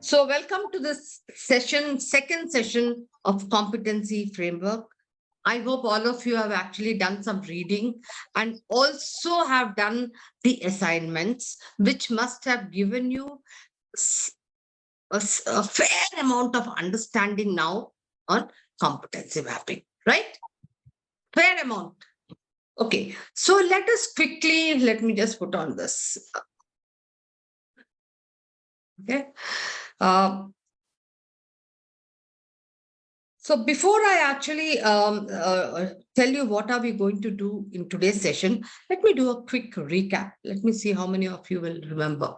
So welcome to this session, second session of competency framework. I hope all of you have actually done some reading and also have done the assignments, which must have given you a fair amount of understanding now on competency mapping, right? Fair amount. Okay, so let me just put on this. Okay. So before I actually tell you what are we going to do in today's session, let me do a quick recap. Let me see how many of you will remember.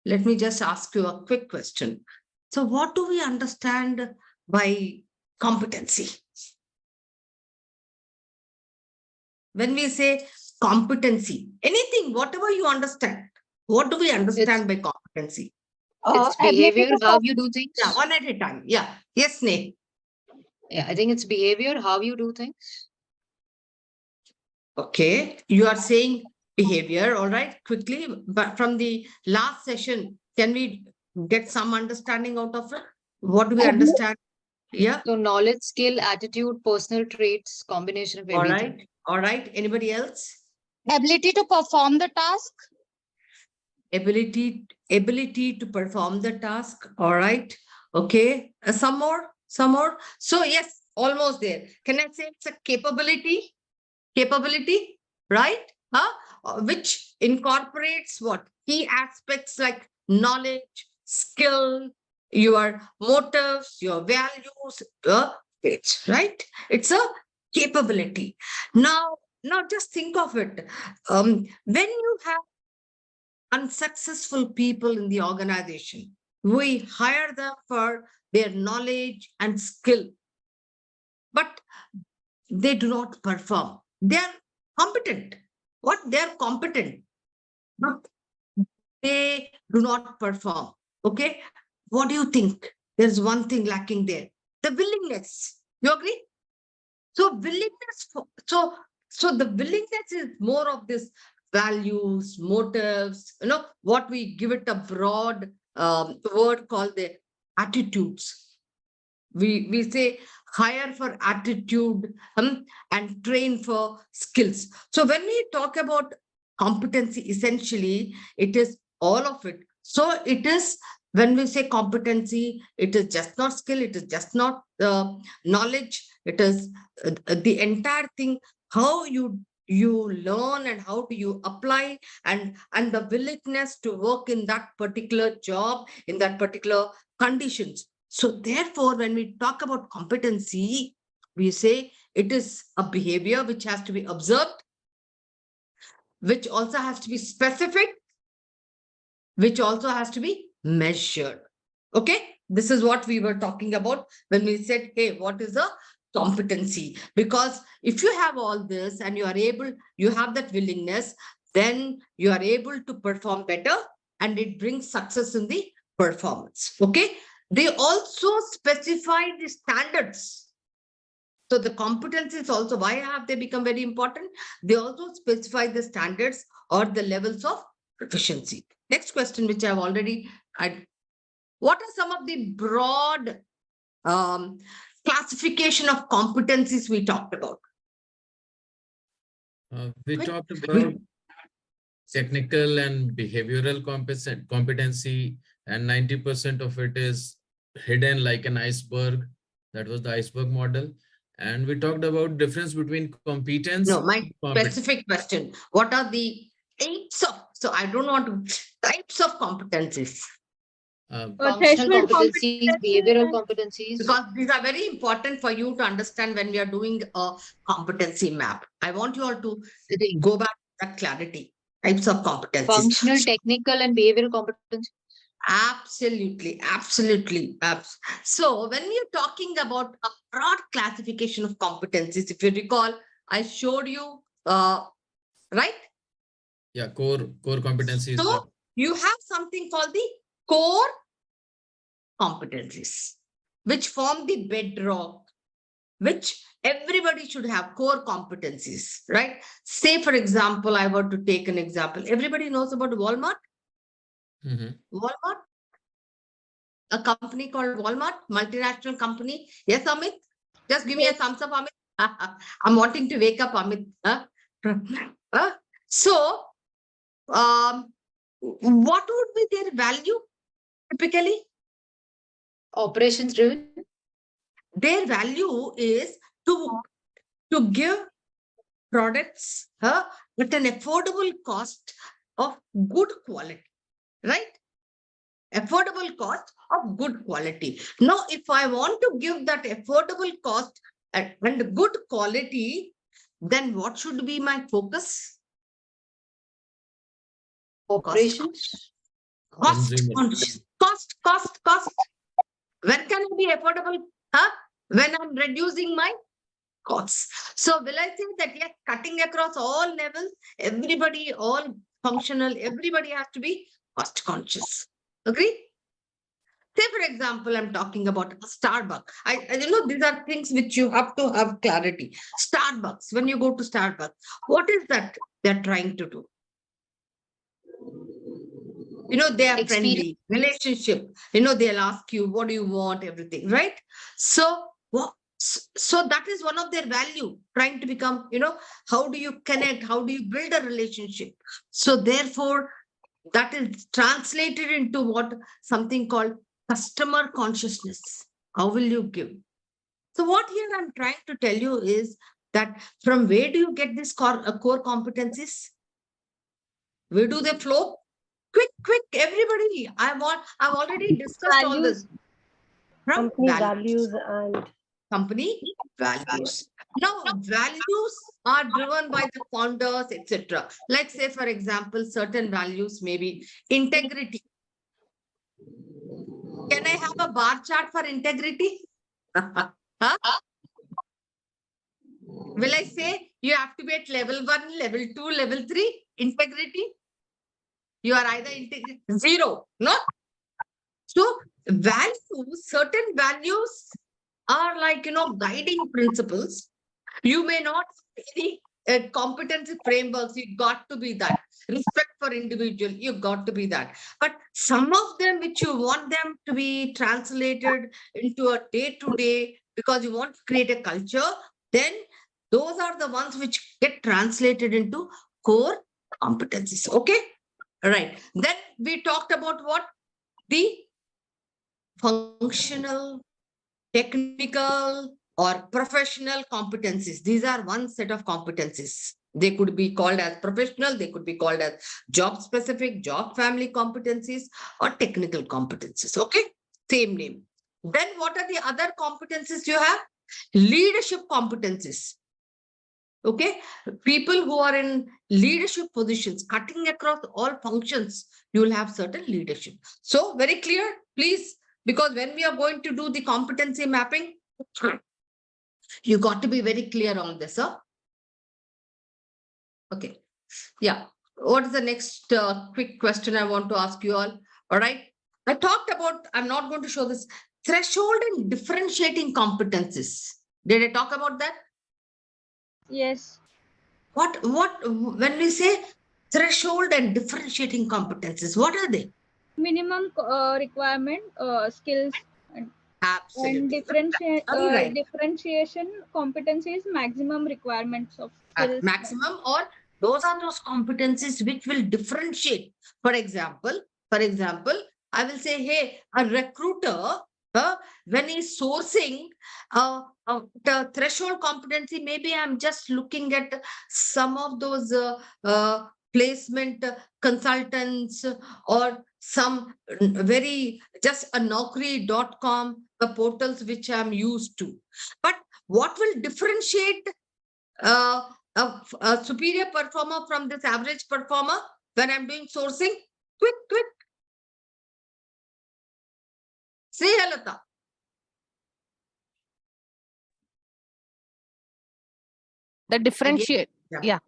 Let me just ask you a quick question. So what do we understand by competency? When we say competency, anything, whatever you understand, what do we understand by competency? It's behavior, how you do things. Yeah, one at a time. Yeah. Yes, Sneh. Yeah, I think it's behavior, how you do things. Okay, you are saying behavior, all right, quickly. But from the last session, can we get some understanding out of it? What do we understand? Yeah. So knowledge, skill, attitude, personal traits, combination of All everything. right. All right. Anybody else? Ability to perform the task. Ability to perform the task. All right. Okay. Some more. Some more. So yes, almost there. Can I say it's a capability? Capability, right? Which incorporates what? Key aspects like knowledge, skill, your motives, your values, it's right? It's a capability. Now just think of it. When you have unsuccessful people in the organization, we hire them for their knowledge and skill, but they do not perform. They are competent. What? They are competent, but they do not perform. Okay. What do you think? There's one thing lacking there. The willingness. You agree? So willingness. So the willingness is more of this values, motives, what we give it a broad word called the attitudes. We say hire for attitude and train for skills. So when we talk about competency, essentially it is all of it. So it is, when we say competency, it is just not skill, it is just not knowledge, it is the entire thing, how you learn and how do you apply, and the willingness to work in that particular job, in that particular conditions. So therefore, when we talk about competency, we say it is a behavior which has to be observed, which also has to be specific, which also has to be measured. Okay, this is what we were talking about when we said, hey, what is a competency? Because if you have all this and you have that willingness, then you are able to perform better and it brings success in the performance. Okay. They also specify the standards. So the competencies also, why have they become very important? They also specify the standards or the levels of proficiency. Next question, which I've already had. What are some of the broad classification of competencies we talked about? We talked about technical and behavioral competency, and 90% of it is hidden like an iceberg. That was the iceberg model. And we talked about difference between competence. No, my specific question. What are the types of, so I don't want to, types of competencies? Functional competencies, behavioral competencies. Because these are very important for you to understand when we are doing a competency map. I want you all to go back to that clarity. Types of competencies. Functional, technical, and behavioral competencies. Absolutely, absolutely. So when we are talking about a broad classification of competencies, if you recall, I showed you, right? Yeah, core competencies. So you have something called the core competencies, which form the bedrock, which everybody should have core competencies, right? Say, for example, I were to take an example. Everybody knows about Walmart. Mhm. Walmart, a company called Walmart, multinational company. Yes, Amit? Just give me a thumbs up, Amit. I'm wanting to wake up, Amit. Huh? Huh? So, what would be their value typically? Operations driven. Their value is to give products at an affordable cost of good quality, right? Affordable cost of good quality. Now, if I want to give that affordable cost and good quality, then what should be my focus? Operations. Cost Consumer. conscious. Cost. When can it be affordable? Huh? When I'm reducing my costs. So will I say that yes, cutting across all levels, everybody, all functional, everybody has to be cost conscious. Agree? Say, for example, I'm talking about Starbucks. These are things which you have to have clarity. Starbucks, when you go to Starbucks, what is that they're trying to do? They are Experience. friendly, relationship. They'll ask you, what do you want, everything, right? So, so that is one of their value, trying to become, how do you connect? How do you build a relationship? So therefore, that is translated into what something called customer consciousness. How will you give? So what here I'm trying to tell you is that from where do you get these core competencies? Where do they flow? Quick, everybody. I've already discussed all this. Values. From Company values. values and Company values. Now, values are driven by the founders, etc. Like say, for example, certain values may be integrity. Can I have a bar chart for integrity? Huh? Will I say you have to be at level 1, level 2, level 3, integrity? You are either integrity, 0, no? So values, certain values are like, guiding principles. You may not have any competency frameworks. You got to be that. Respect for individual. You got to be that. But some of them which you want them to be translated into a day-to-day because you want to create a culture, then those are the ones which get translated into core competencies. Okay. All right. Then we talked about what? The functional, technical, or professional competencies. These are one set of competencies. They could be called as professional, they could be called as job specific, job family competencies, or technical competencies. Okay, same name. Then what are the other competencies you have? Leadership competencies. Okay, people who are in leadership positions, cutting across all functions, you will have certain leadership. So very clear, please, because when we are going to do the competency mapping, you got to be very clear on this, huh? Okay, yeah. What is the next quick question I want to ask you all? All right, I talked about, I'm not going to show this, threshold and differentiating competencies. Did I talk about that? Yes. What, when we say threshold and differentiating competencies, what are they? Minimum requirement skills and Absolutely. All right. differentiation competencies maximum requirements of At skills. maximum, or those are those competencies which will differentiate. For example, I will say, hey, a recruiter, when he's sourcing the threshold competency, maybe I'm just looking at some of those placement consultants or some very just a naukri.com, the portals which I'm used to. But what will differentiate a superior performer from this average performer when I'm doing sourcing? Quick. Say, Halata. the differentiate. Yeah.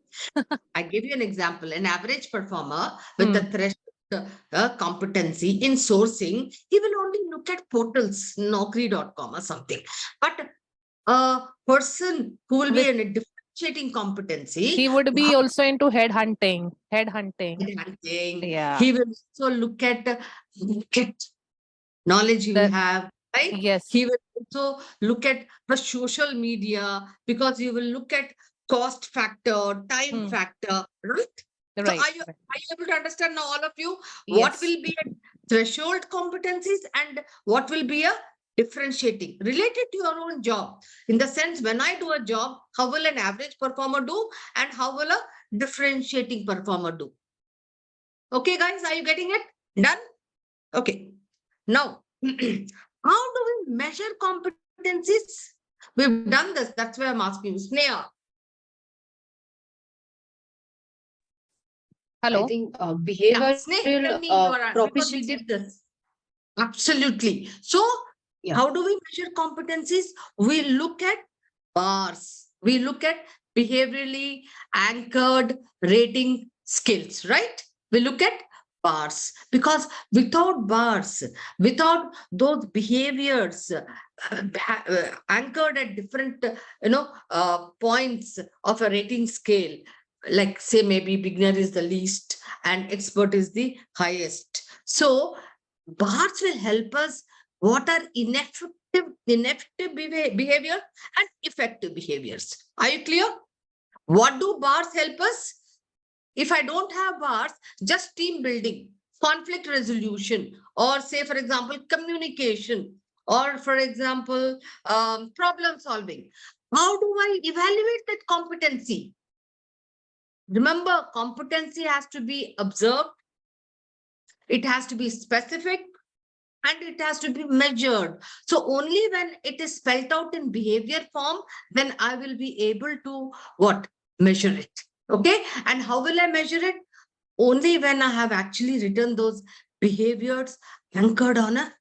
I give you an example. An average performer with a threshold competency in sourcing, he will only look at portals, naukri.com or something. But person who will be With- in a differentiating competency. He would be how- also into headhunting. Headhunting. hunting. Yeah. He will also look at knowledge you The- have, right? Yes. He will also look at the social media because he will look at cost factor, time Hmm. factor, right? So Right. are you able to understand now, all of you, what Yes. will be a threshold competencies and what will be a differentiating related to your own job? In the sense, when I do a job, how will an average performer do and how will a differentiating performer do? Okay, guys, are you getting it? Done? Okay. Now, how do we measure competencies? We've done this. That's why I'm asking you. Sneha. I Hello. think Yeah, behavioral Sneha, tell me your because we proficiency. did this. Absolutely. So, Yeah. how do we measure competencies? We look at bars. We look at behaviorally anchored rating skills, right? We look at bars because without bars, without those behaviors anchored at different, points of a rating scale, like say maybe beginner is the least and expert is the highest. So bars will help us what are ineffective behavior and effective behaviors. Are you clear? What do bars help us? If I don't have bars, just team building, conflict resolution, or say, for example, communication, or for example, problem solving. How do I evaluate that competency? Remember, competency has to be observed, it has to be specific, and it has to be measured. So only when it is spelled out in behavior form, then I will be able to what? Measure it. Okay. And how will I measure it? Only when I have actually written those behaviors anchored on a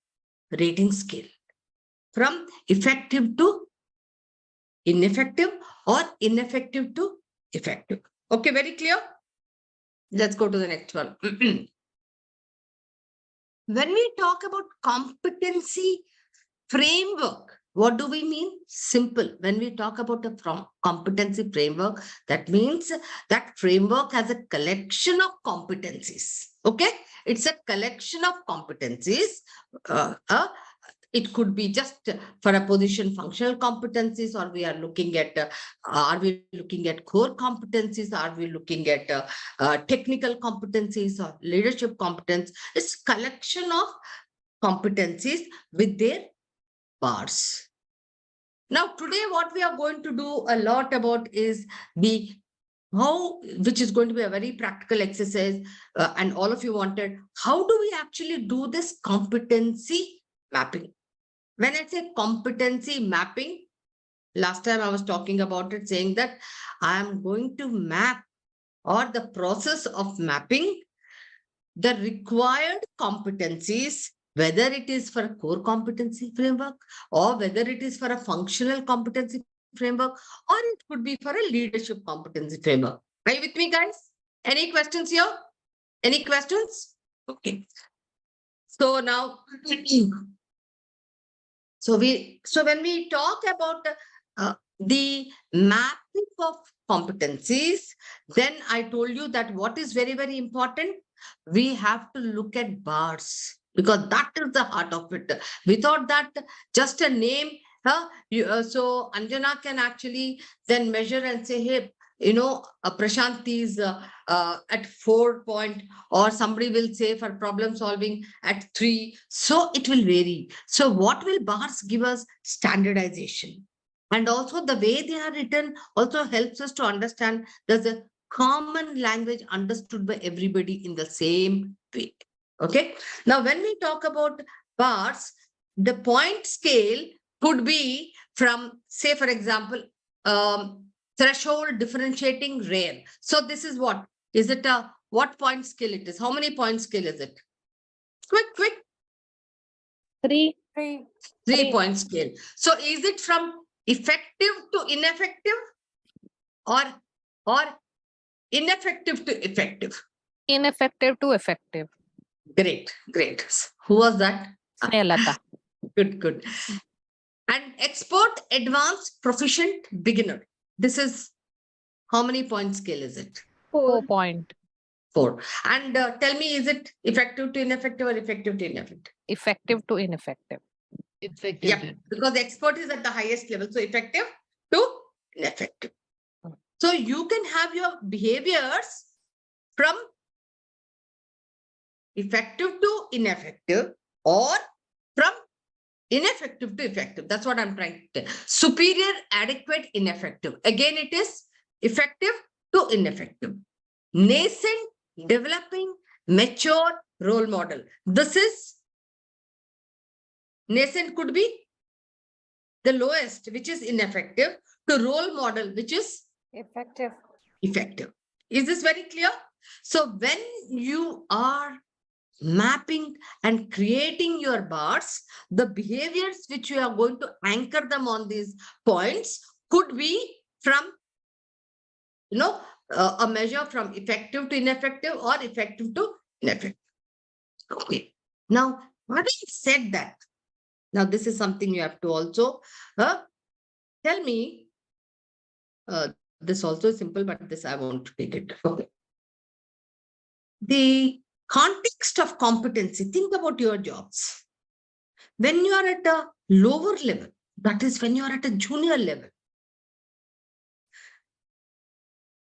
rating scale from effective to ineffective or ineffective to effective. Okay, very clear? Let's go to the next one. When we talk about competency framework, what do we mean? Simple. When we talk about a competency framework, that means that framework has a collection of competencies. Okay, it's a collection of competencies. It could be just for a position functional competencies, or we are looking at are we looking at core competencies, are we looking at technical competencies or leadership competence. It's collection of competencies with their bars. Now, today, what we are going to do a lot about is the how, which is going to be a very practical exercise, and all of you wanted, how do we actually do this competency mapping? When I say competency mapping, last time I was talking about it, saying that I am going to map, or the process of mapping the required competencies, whether it is for a core competency framework or whether it is for a functional competency framework, or it could be for a leadership competency framework. Are you with me, guys? Any questions here? Any questions? Okay. So now, so when we talk about the mapping of competencies, then I told you that what is very, very important, we have to look at bars, because that is the heart of it. Without that, just a name, so Anjana can actually then measure and say, hey, Prashant is at 4 point, or somebody will say for problem solving at 3. So it will vary. So what will bars give us? Standardization. And also the way they are written also helps us to understand there's a common language understood by everybody in the same way. Okay. Now, when we talk about bars, the point scale could be from, say, for example, threshold, differentiating, rare. So this is what? Is it what point scale it is? How many point scale is it? Quick. 3. 3-point scale. So is it from effective to ineffective, or ineffective to effective? Ineffective to effective. Great. Who was that? Snehalata. Good. And expert, advanced, proficient, beginner. This is how many point scale is it? 4 4. point. 4. And tell me, is it effective to ineffective or effective to ineffective? Effective to ineffective. Effective. Yeah, because the expert is at the highest level. So effective to ineffective. So you can have your behaviors from effective to ineffective or from ineffective to effective. That's what I'm trying to tell. Superior, adequate, ineffective. Again, it is effective to ineffective. Nascent, developing, mature, role model. This is nascent could be the lowest, which is ineffective, to role model, which is Effective. effective. Is this very clear? So when you are mapping and creating your bars, the behaviors which you are going to anchor them on these points could be from, a measure from effective to ineffective or effective to ineffective. Okay. Now, having said that, now this is something you have to also tell me. This also is simple, but this I want to take it. Okay. The context of competency, think about your jobs. When you are at a lower level, that is when you are at a junior level,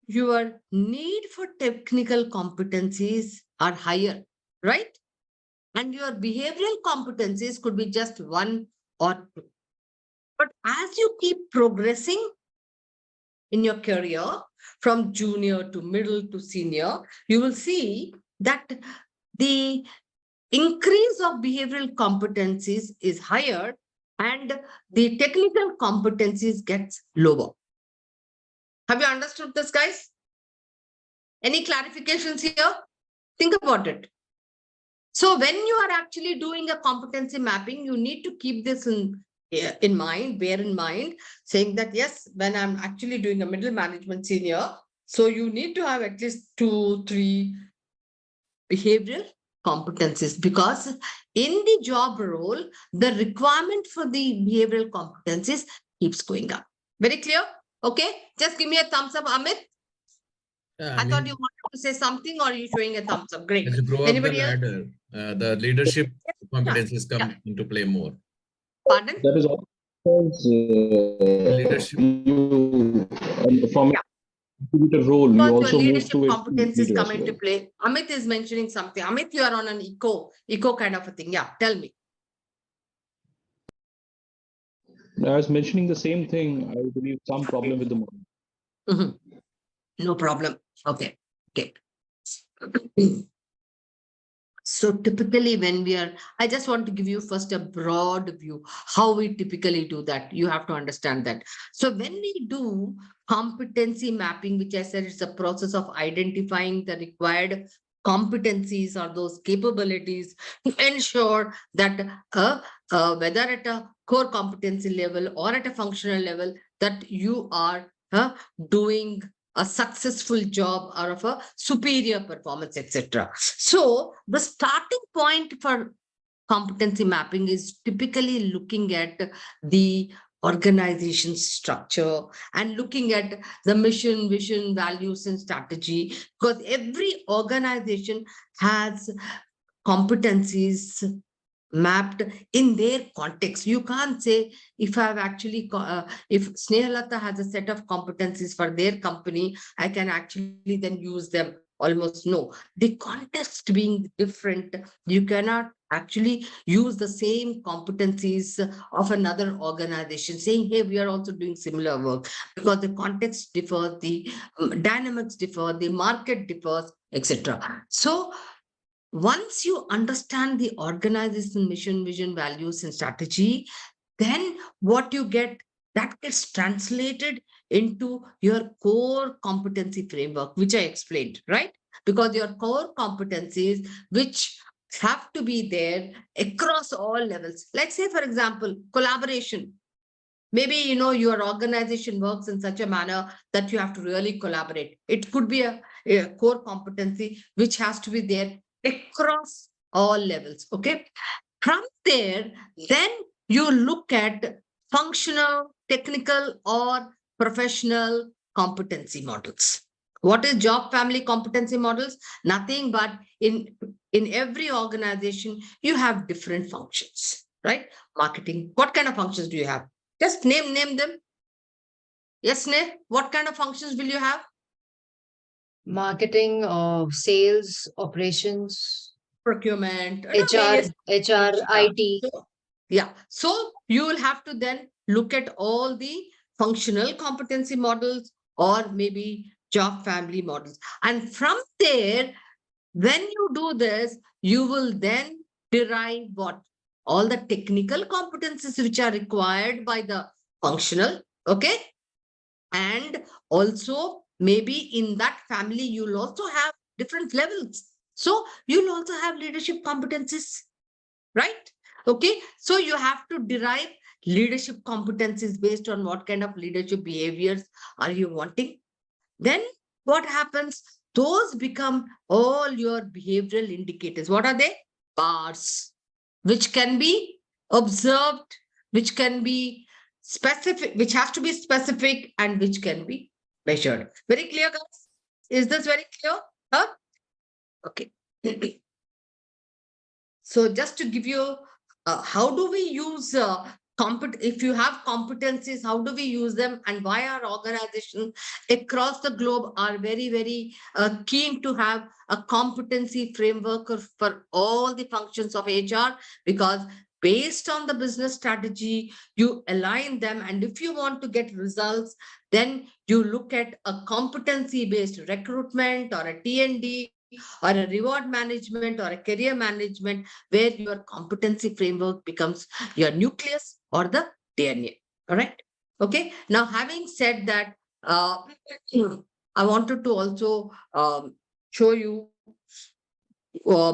your need for technical competencies are higher, right? And your behavioral competencies could be just 1 or 2. But as you keep progressing in your career from junior to middle to senior, you will see that the increase of behavioral competencies is higher and the technical competencies gets lower. Have you understood this, guys? Any clarifications here? Think about it. So when you are actually doing a competency mapping, you need to keep this in mind, bear in mind, saying that, yes, when I'm actually doing a middle management senior, so you need to have at least 2, 3 behavioral competencies, because in the job role, the requirement for the behavioral competencies keeps going up. Very clear? Okay, just give me a thumbs up, Amit. Yeah, I thought you wanted to say something, or are you showing a thumbs up? Great. as you grow up the Anybody else? ladder, the leadership competencies come Yeah. into play more. Pardon? That is all because Leadership. you, from contributor role, you Because your also move leadership to a competencies leader come as into well. play. Amit is mentioning something. Amit, you are on an eco kind of a thing. Yeah, tell me. I was mentioning the same thing. I believe some problem with the model. Mhm. No problem. Okay. Okay. So typically when I just want to give you first a broad view, how we typically do that. You have to understand that. So when we do competency mapping, which I said is a process of identifying the required competencies or those capabilities to ensure that whether at a core competency level or at a functional level, that you are doing a successful job or of a superior performance, etc. So the starting point for competency mapping is typically looking at the organization structure and looking at the mission, vision, values, and strategy, because every organization has competencies mapped in their context. You can't say if I've actually, if Snehalata has a set of competencies for their company, I can actually then use them. Almost no. The context being different, you cannot actually use the same competencies of another organization, saying, hey, we are also doing similar work, because the context differs, the dynamics differ, the market differs, etc. So once you understand the organization mission, vision, values, and strategy, then what you get, that gets translated into your core competency framework, which I explained, right? Because your core competencies, which have to be there across all levels. Let's say, for example, collaboration. Maybe, your organization works in such a manner that you have to really collaborate. It could be a core competency which has to be there across all levels. Okay. From there, then you look at functional, technical, or professional competency models. What is job family competency models? Nothing but in every organization, you have different functions, right? Marketing. What kind of functions do you have? Just name them. Yes, Sneh, what kind of functions will you have? Marketing, sales, operations, Procurement, HR, various. HR, Yeah. IT. Yeah. So you will have to then look at all the functional competency models or maybe job family models. And from there, when you do this, you will then derive what? All the technical competencies which are required by the functional. Okay. And also, maybe in that family, you'll also have different levels. So you'll also have leadership competencies, right? Okay. So you have to derive leadership competencies based on what kind of leadership behaviors are you wanting. Then what happens? Those become all your behavioral indicators. What are they? Bars, which can be observed, which can be specific, which has to be specific, and which can be measured. Very clear, guys? Is this very clear? Huh? Okay. So just to give you, how do we use if you have competencies, how do we use them, and why our organizations across the globe are very keen to have a competency framework for all the functions of HR? Because based on the business strategy, you align them, and if you want to get results, then you look at a competency based recruitment or a T&D or a reward management or a career management, where your competency framework becomes your nucleus or the DNA. All right. Okay. Now, having said that, I wanted to also show you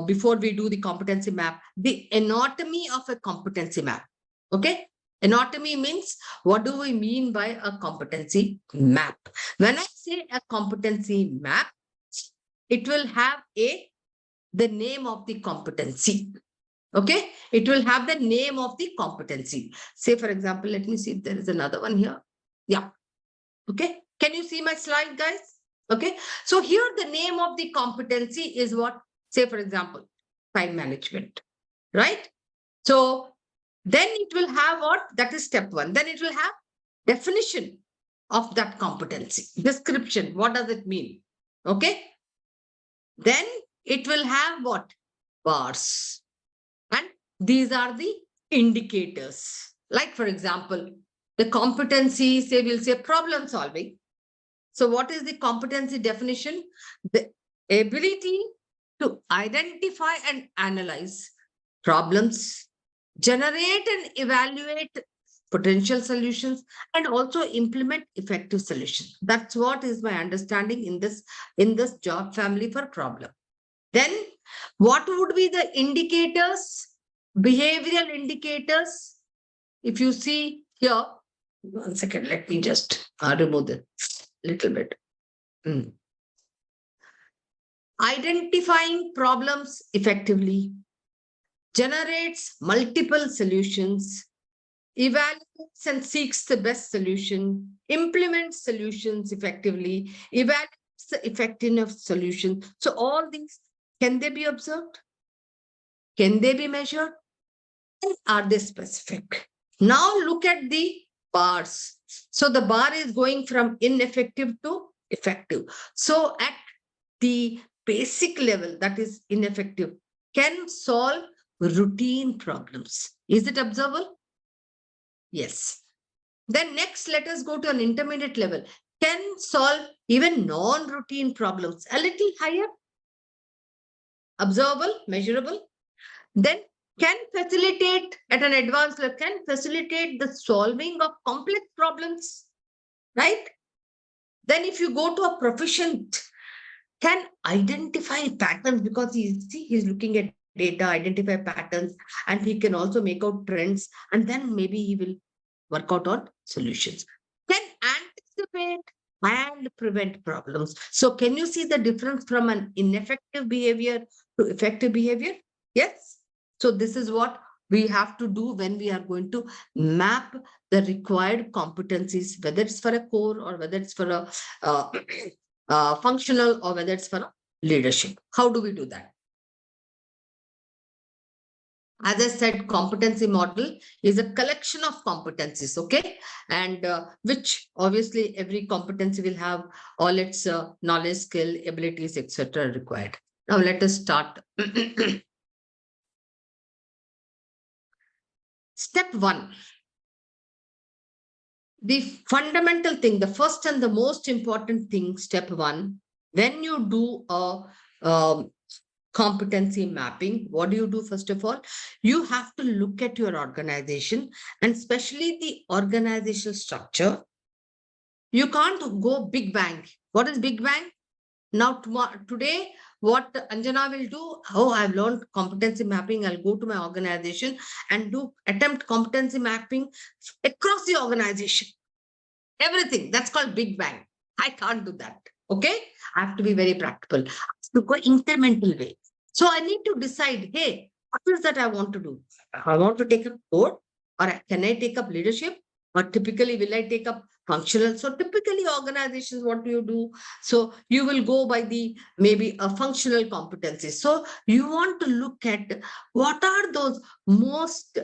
before we do the competency map, the anatomy of a competency map. Okay. Anatomy means, what do we mean by a competency map? When I say a competency map, it will have the name of the competency. Okay, it will have the name of the competency. Say, for example, let me see if there is another one here. Yeah. Okay, can you see my slide, guys? Okay, so here the name of the competency is what? Say, for example, time management, right? So then it will have what? That is step one. Then it will have definition of that competency, description. What does it mean? Okay, then it will have what? Bars. And these are the indicators. Like, for example, the competency, say, we'll say problem solving. So what is the competency definition? The ability to identify and analyze problems, generate and evaluate potential solutions, and also implement effective solutions. That's what is my understanding in this job family for problem. Then what would be the indicators, behavioral indicators? If you see here, 1 second, let me just remove this little bit. Identifying problems effectively, generates multiple solutions, evaluates and seeks the best solution, implements solutions effectively, evaluates the effectiveness of solution. So all these, can they be observed? Can they be measured? And are they specific? Now look at the bars. So the bar is going from ineffective to effective. So at the basic level, that is ineffective, can solve routine problems. Is it observable? Yes. Then next, let us go to an intermediate level. Can solve even non-routine problems. A little higher. Observable, measurable. Then can facilitate at an advanced level, can facilitate the solving of complex problems, right? Then if you go to a proficient, can identify patterns, because he's looking at data, identify patterns, and he can also make out trends, and then maybe he will work out on solutions. Can anticipate and prevent problems. So can you see the difference from an ineffective behavior to effective behavior? Yes. So this is what we have to do when we are going to map the required competencies, whether it's for a core or whether it's for a functional or whether it's for a leadership. How do we do that? As I said, competency model is a collection of competencies, okay? And which obviously every competency will have all its knowledge, skill, abilities, etc. required. Now let us start. Step one. The fundamental thing, the first and the most important thing, step one, when you do a competency mapping, what do you do? First of all, you have to look at your organization and especially the organizational structure. You can't go big bang. What is big bang? Now, today, what Anjana will do, oh, I've learned competency mapping. I'll go to my organization and attempt competency mapping across the organization. Everything. That's called big bang. I can't do that. Okay. I have to be very practical. I have to go incremental way. So I need to decide, hey, what is that I want to do? I want to take up code, or can I take up leadership? Or typically, will I take up functional? So typically organizations, what do you do? So you will go by maybe a functional competency. So you want to look at what are those most,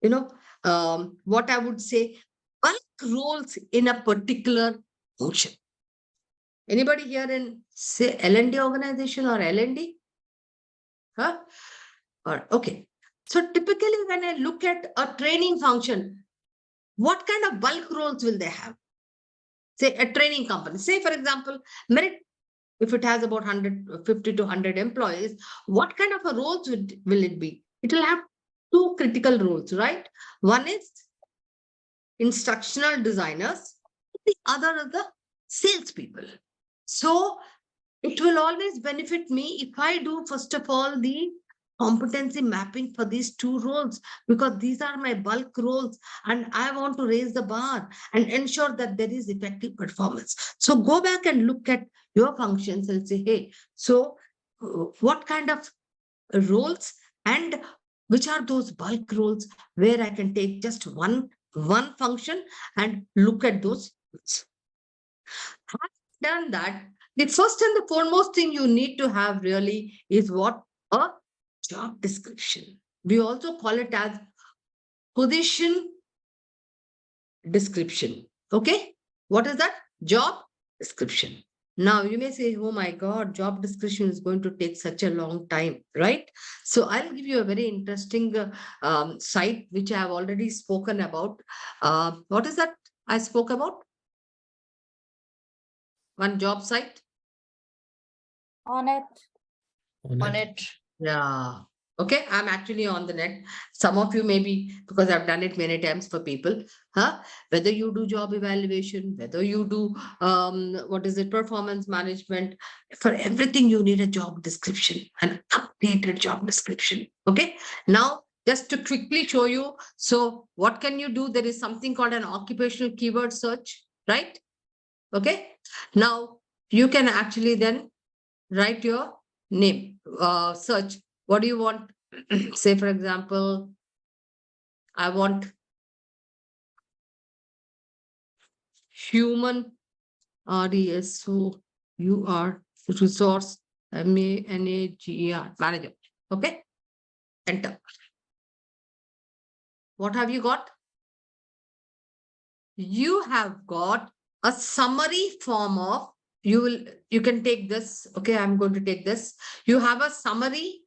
what I would say, bulk roles in a particular function. Anybody here in say L&D organization or L&D? Huh? Or okay. So typically when I look at a training function, what kind of bulk roles will they have? Say a training company. Say for example, Meritt, if it has about 150 to 100 employees, what kind of a roles will it be? It will have two critical roles, right? One is instructional designers, the other are the salespeople. So it will always benefit me if I do, first of all, the competency mapping for these two roles, because these are my bulk roles and I want to raise the bar and ensure that there is effective performance. So go back and look at your functions and say, hey, so what kind of roles and which are those bulk roles where I can take just one function and look at those. Having done that, the first and the foremost thing you need to have really is what? A job description. We also call it as position description. Okay. What is that? Job description. Now you may say, oh my God, job description is going to take such a long time, right? So I'll give you a very interesting site, which I have already spoken about. What is that I spoke about? One job site? On it. On it. Yeah. Okay. I'm actually on the net. Some of you maybe, because I've done it many times for people, whether you do job evaluation, whether you do, what is it, performance management, for everything you need a job description, an updated job description. Okay. Now, just to quickly show you. So what can you do? There is something called an occupational keyword search, right? Okay. Now you can actually then write your name, search. What do you want? Say, for example, I want human RESOUR resource MANAGER manager. Okay. Enter. What have you got? You have got a summary form of, you can take this. Okay, I'm going to take this. You have a summary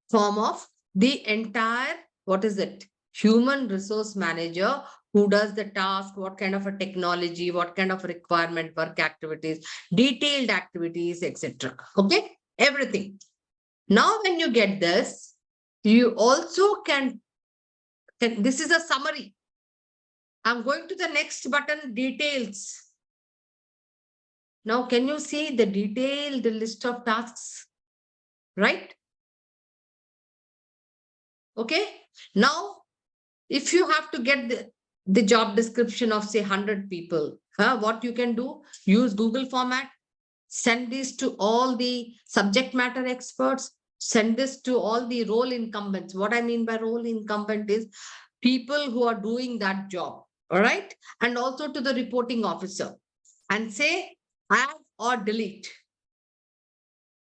form of the entire, what is it? Human resource manager, who does the task, what kind of a technology, what kind of requirement, work activities, detailed activities, etc. Okay, everything. Now, when you get this, you also can this is a summary. I'm going to the next button, details. Now, can you see the detailed list of tasks, right? Okay. Now, if you have to get the job description of say 100 people, what you can do, use Google format, send this to all the subject matter experts, send this to all the role incumbents. What I mean by role incumbent is people who are doing that job. All right. And also to the reporting officer and say add or delete.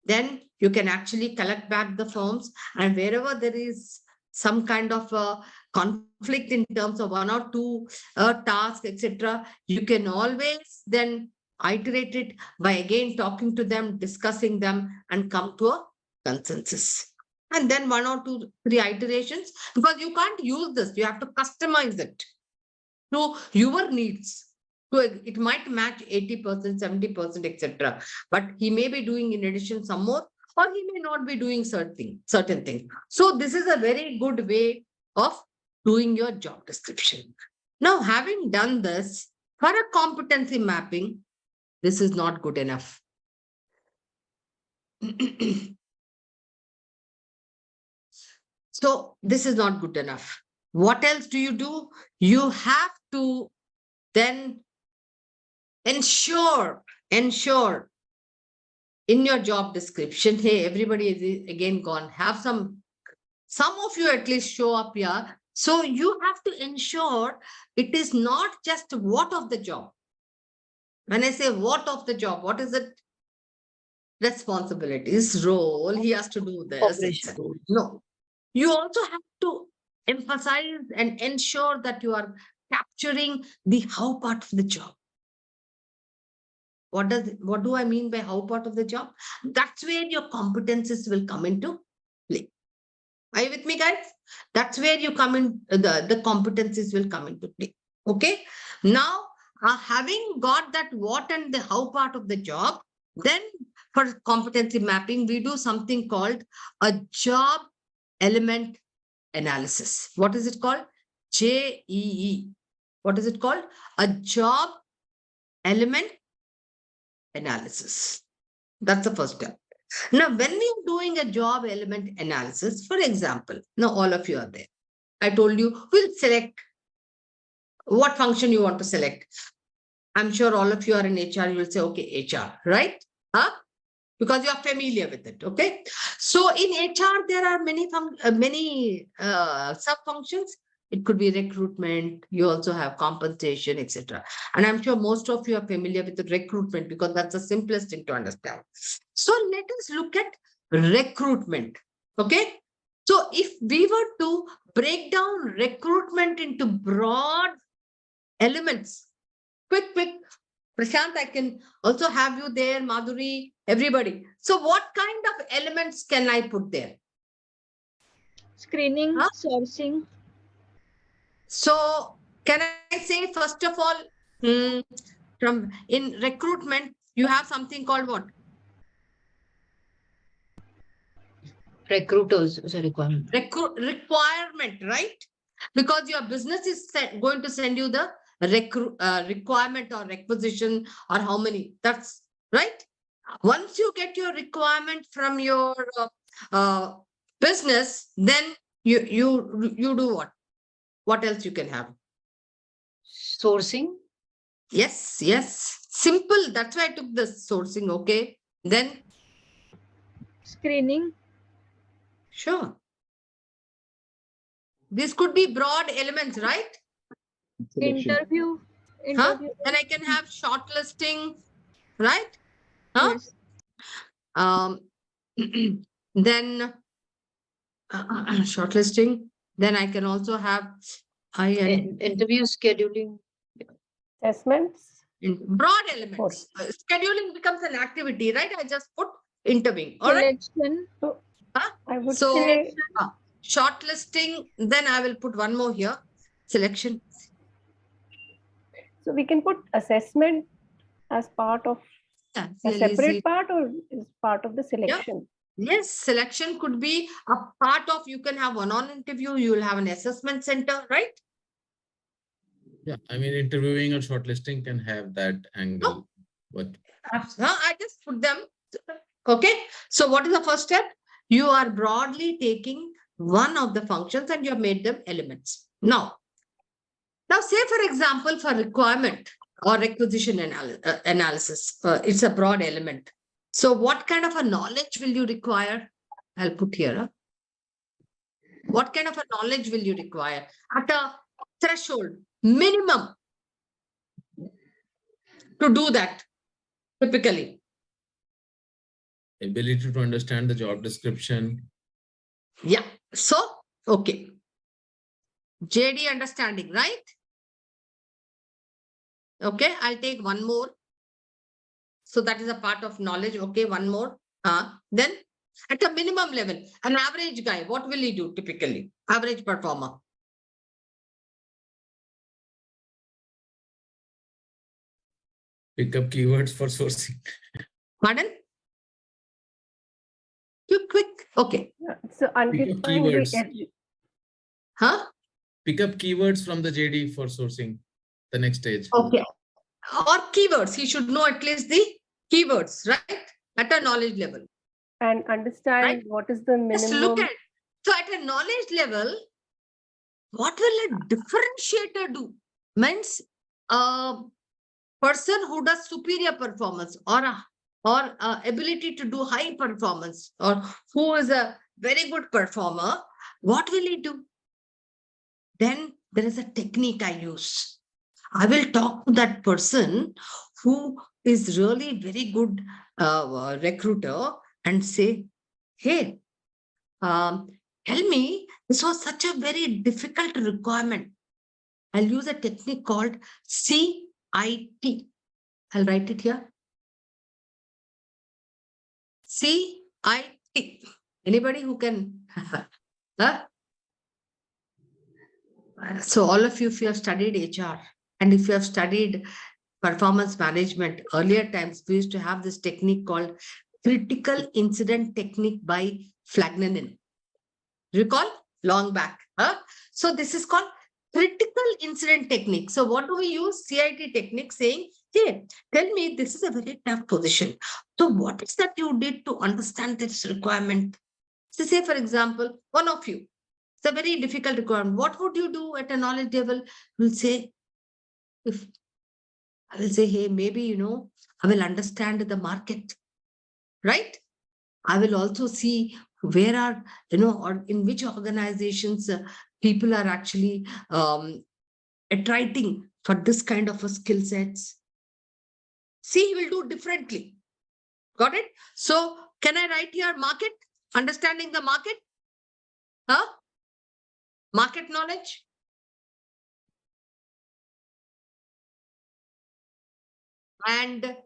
Then you can actually collect back the forms, and wherever there is some kind of a conflict in terms of one or two tasks, etc., you can always then iterate it by again talking to them, discussing them, and come to a consensus. And then one or two, three iterations, because you can't use this, you have to customize it to your needs. So it might match 80%, 70%, etc. But he may be doing in addition some more, or he may not be doing certain thing. So this is a very good way of doing your job description. Now, having done this, for a competency mapping, this is not good enough. So this is not good enough. What else do? You have to then ensure in your job description, hey, everybody is again gone, have some of you at least show up here. So you have to ensure it is not just what of the job. When I say what of the job, what is it? Responsibilities, role, he has to do this. etc. No, you also have to emphasize and ensure that you are capturing the how part of the job. What do I mean by how part of the job? That's where your competencies will come into play. Are you with me, guys? That's where you come in, the competencies will come into play. Okay. Now, having got that what and the how part of the job, then for competency mapping, we do something called a job element analysis. What is it called? JEE. What is it called? A job element analysis. That's the first step. Now, when we are doing a job element analysis, for example, now all of you are there. I told you, we'll select what function you want to select. I'm sure all of you are in HR, you will say, okay, HR, right? Huh? Because you are familiar with it, okay? So in HR, there are many sub-functions. It could be recruitment. You also have compensation, etc. And I'm sure most of you are familiar with the recruitment because that's the simplest thing to understand. So let us look at recruitment, okay? So if we were to break down recruitment into broad elements, quick, Prashant, I can also have you there, Madhuri, everybody. So what kind of elements can I put there? Screening, Huh? sourcing. So can I say, first of all, from in recruitment, you have something called what? Recruiters is a requirement. Requirement, right? Because your business is going to send you the requirement or requisition or how many. That's right. Once you get your requirement from your business, then you do what? What else you can have? Sourcing. Yes. Simple. That's why I took the sourcing. Okay. Then Screening. sure. This could be broad elements, right? Selection. Interview. Huh? Then I can have shortlisting, right? Huh? Yes. Then shortlisting. Then I can also have Interview scheduling. Assessments. broad elements. Scheduling becomes an activity, right? I just put interviewing. All right. Selection. Huh? I would So say shortlisting. Then I will put one more here. Selection. so we can put assessment as part of Yeah, a really separate easy. part or is part of the selection. Yes, selection could be a part of, you can have one-on interview, you will have an assessment center, right? Yeah, I mean, interviewing or shortlisting can have that angle. But I just put them. Okay. So what is the first step? You are broadly taking one of the functions and you have made them elements. Now say for example, for requirement or requisition analysis, it's a broad element. So what kind of a knowledge will you require? I'll put here. Huh? What kind of a knowledge will you require? At a threshold, minimum, to do that typically? Ability to understand the job description. Yeah. So, okay. JD understanding, right? Okay, I'll take one more. So that is a part of knowledge. Okay, one more. Then at a minimum level, an average guy, what will he do typically? Average performer. Pick up keywords for sourcing. Pardon? Quick. Okay. So undefined keywords. edge. Huh? Pick up keywords from the JD for sourcing. The next stage. Okay. Or keywords. He should know at least the keywords, right? At a knowledge level. And understand Right. what is the Just look minimum. at. So at a knowledge level, what will a differentiator do? Means a person who does superior performance or ability to do high performance or who is a very good performer, what will he do? Then there is a technique I use. I will talk to that person who is really very good recruiter and say, hey, tell me, this was such a very difficult requirement. I'll use a technique called CIT. I'll write it here. CIT. Anybody who can? Huh? So all of you, if you have studied HR and if you have studied performance management, earlier times we used to have this technique called critical incident technique by Flagnanin. Recall? Long back. Huh? So this is called critical incident technique. So what do we use? CIT technique saying, hey, tell me, this is a very tough position. So what is that you did to understand this requirement? So say, for example, one of you, it's a very difficult requirement. What would you do at a knowledge level? Will say, if I will say, hey, maybe, I will understand the market, right? I will also see where are, or in which organizations people are actually attriting for this kind of a skill sets. See, he will do differently. Got it? So can I write here market? Understanding the market? Huh? Market knowledge? And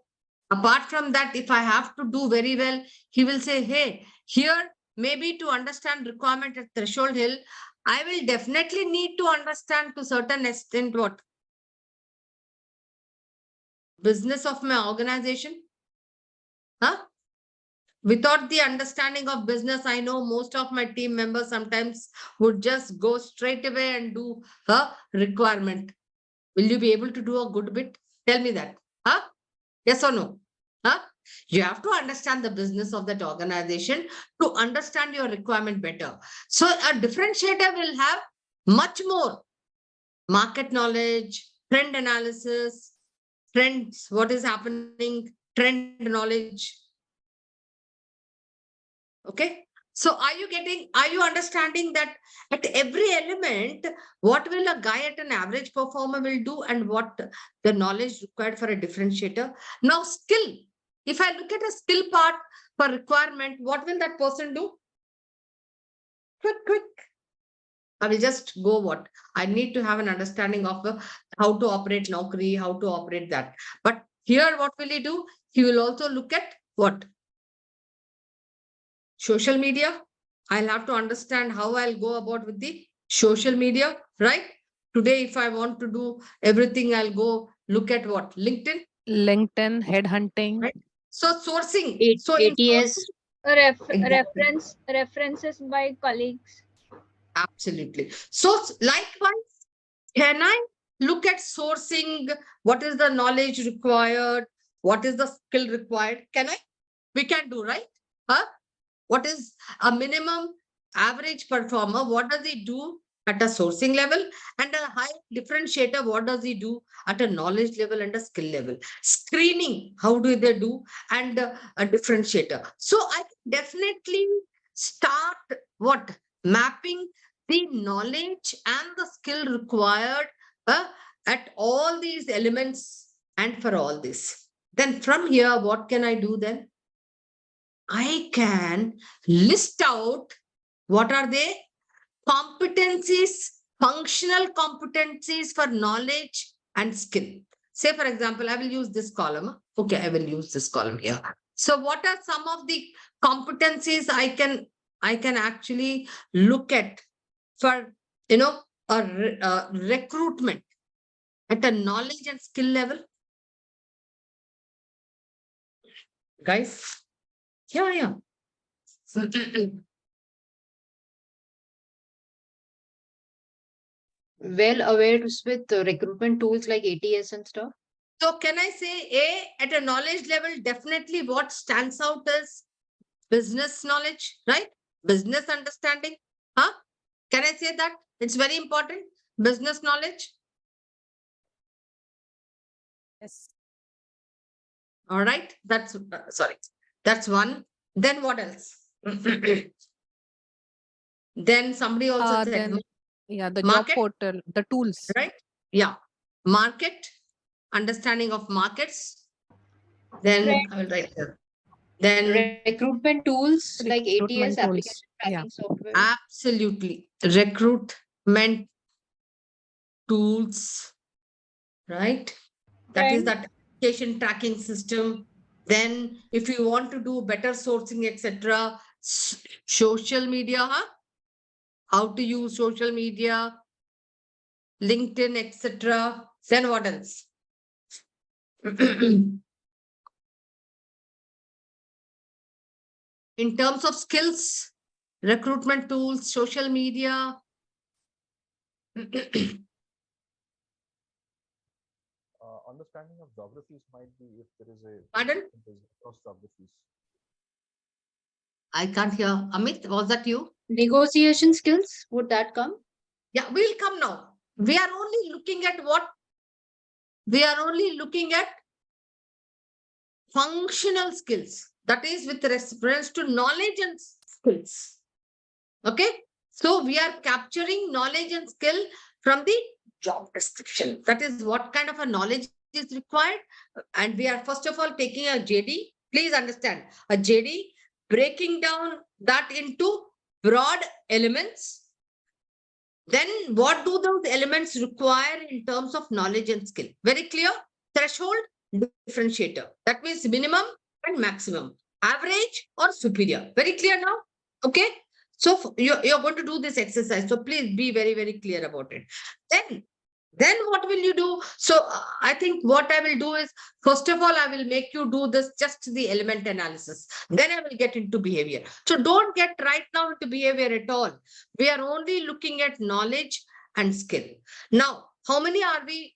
apart from that, if I have to do very well, he will say, hey, here, maybe to understand requirement at threshold hill, I will definitely need to understand to certain extent what? Business of my organization. Huh? Without the understanding of business, I know most of my team members sometimes would just go straight away and do a requirement. Will you be able to do a good bit? Tell me that. Huh? Yes or no? Huh? You have to understand the business of that organization to understand your requirement better. So a differentiator will have much more market knowledge, trend analysis, trends, what is happening, trend knowledge. Okay. So are you understanding that at every element, what will a guy at an average performer will do and what the knowledge required for a differentiator? Now skill, if I look at a skill part for requirement, what will that person do? Quick. I will just go what? I need to have an understanding of how to operate Naukri, how to operate that. But here, what will he do? He will also look at what? Social media. I'll have to understand how I'll go about with the social media, right? Today, if I want to do everything, I'll go look at what? LinkedIn. LinkedIn, headhunting. Right. So sourcing. So in ATS. Exactly. References by colleagues. Absolutely. So likewise, can I look at sourcing? What is the knowledge required? What is the skill required? Can I? We can do, right? Huh? What is a minimum average performer? What does he do at a sourcing level? And a high differentiator, what does he do at a knowledge level and a skill level? Screening, how do they do? And a differentiator. So I definitely start what? Mapping the knowledge and the skill required at all these elements and for all this. Then from here, what can I do then? I can list out what are they? Competencies, functional competencies for knowledge and skill. Say, for example, I will use this column. Okay, I will use this column here. So what are some of the competencies I can actually look at for, a recruitment at a knowledge and skill level? Guys, yeah. Well aware with the recruitment tools like ATS and stuff. So can I say at a knowledge level, definitely what stands out is business knowledge, right? Business understanding. Huh? Can I say that? It's very important. Business knowledge. Yes. All right. That's sorry. That's one. Then what else? Then somebody also said Then, yeah, the job market, portal, the tools. right? Yeah. Market, understanding of markets. Then I will write here. Then Recruitment tools like ATS, Recruitment tools. application Yeah. tracking software. absolutely recruitment tools, right? That is Right. that application tracking system. Then if you want to do better sourcing, etc., social media, huh? How to use social media, LinkedIn, etc. Then what else? In terms of skills, recruitment tools, social media. Understanding of geographies might be if there is a Pardon? across geographies. I can't hear. Amit, was that you? Negotiation skills, would that come? Yeah, we'll come now. We are only looking at what? We are only looking at functional skills. That is with reference to knowledge and skills. Okay. So we are capturing knowledge and skill from the job description. That is what kind of a knowledge is required. And we are first of all taking a JD. Please understand a JD, breaking down that into broad elements. Then what do those elements require in terms of knowledge and skill? Very clear. Threshold, differentiator. That means minimum and maximum, average or superior. Very clear now? Okay. So you're going to do this exercise. So please be very, very clear about it. Then what will you do? So I think what I will do is, first of all, I will make you do this, just the element analysis. Then I will get into behavior. So don't get right now into behavior at all. We are only looking at knowledge and skill. Now, how many are we?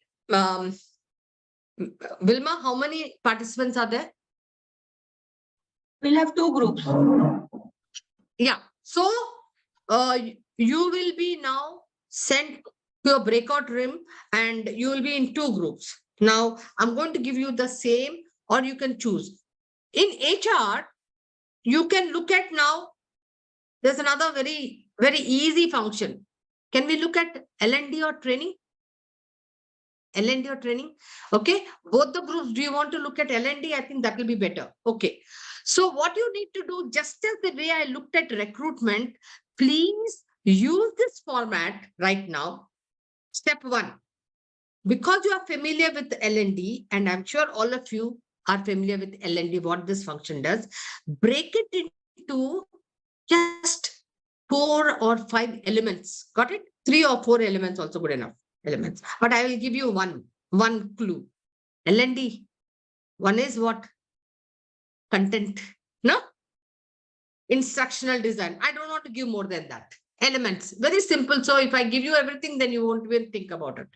Vilma, how many participants are there? We'll have two groups. Yeah. So you will be now sent to a breakout room and you will be in two groups. Now, I'm going to give you the same, or you can choose. In HR, you can look at now, there's another very, very easy function. Can we look at L&D or training? L&D or training? Okay. Both the groups, do you want to look at L&D? I think that will be better. Okay. So what you need to do, just as the way I looked at recruitment, please use this format right now. Step one, because you are familiar with L&D, and I'm sure all of you are familiar with L&D, what this function does, break it into just 4 or 5 elements. Got it? 3 or 4 elements also good enough elements. But I will give you one clue. L&D. One is what? Content. No? Instructional design. I don't want to give more than that. Elements. Very simple. So if I give you everything, then you won't even think about it.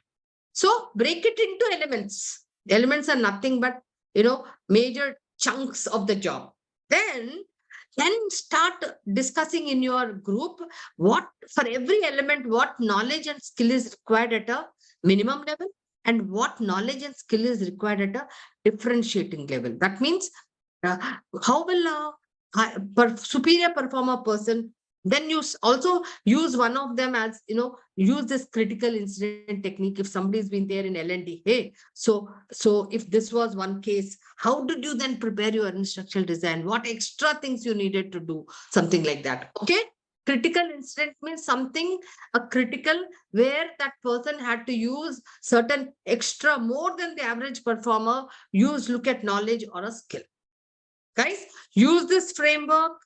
So break it into elements. Elements are nothing but, major chunks of the job. Then start discussing in your group what, for every element, what knowledge and skill is required at a minimum level and what knowledge and skill is required at a differentiating level. That means how will a superior performer person Then you also use one of them as, use this critical incident technique. If somebody's been there in L&D, hey, so if this was one case, how did you then prepare your instructional design? What extra things you needed to do? Something like that. Okay. Critical incident means something, a critical where that person had to use certain extra, more than the average performer, look at knowledge or a skill. Guys, use this framework,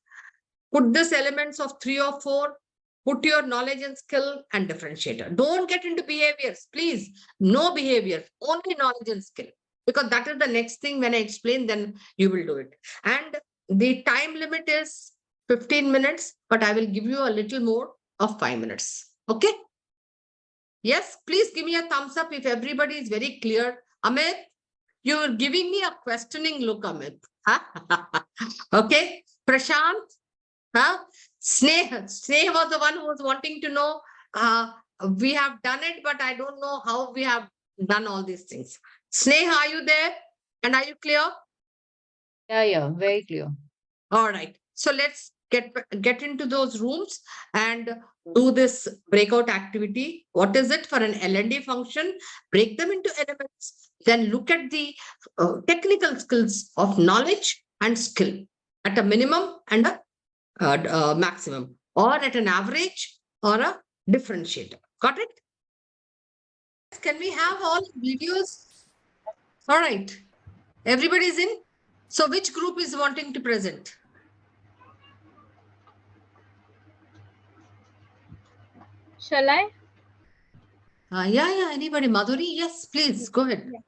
put this elements of 3 or 4, put your knowledge and skill and differentiator. Don't get into behaviors, please. No behavior, only knowledge and skill. Because that is the next thing when I explain, then you will do it. And the time limit is 15 minutes, but I will give you a little more of 5 minutes. Okay? Yes, please give me a thumbs up if everybody is very clear. Amit, you're giving me a questioning look, Amit. Okay? Prashant? Huh? Sneh was the one who was wanting to know. We have done it, but I don't know how we have done all these things. Sneh, are you there? And are you clear? Yeah, very clear. All right. So let's get into those rooms and do this breakout activity. What is it for an L&D function? Break them into elements. Then look at the technical skills of knowledge and skill at a minimum and a maximum, or at an average or a differentiator. Got it? Can we have all videos? All right. Everybody's in. So which group is wanting to present? Shall I? Yeah. Anybody? Madhuri? Yes, please. Go ahead. Yeah.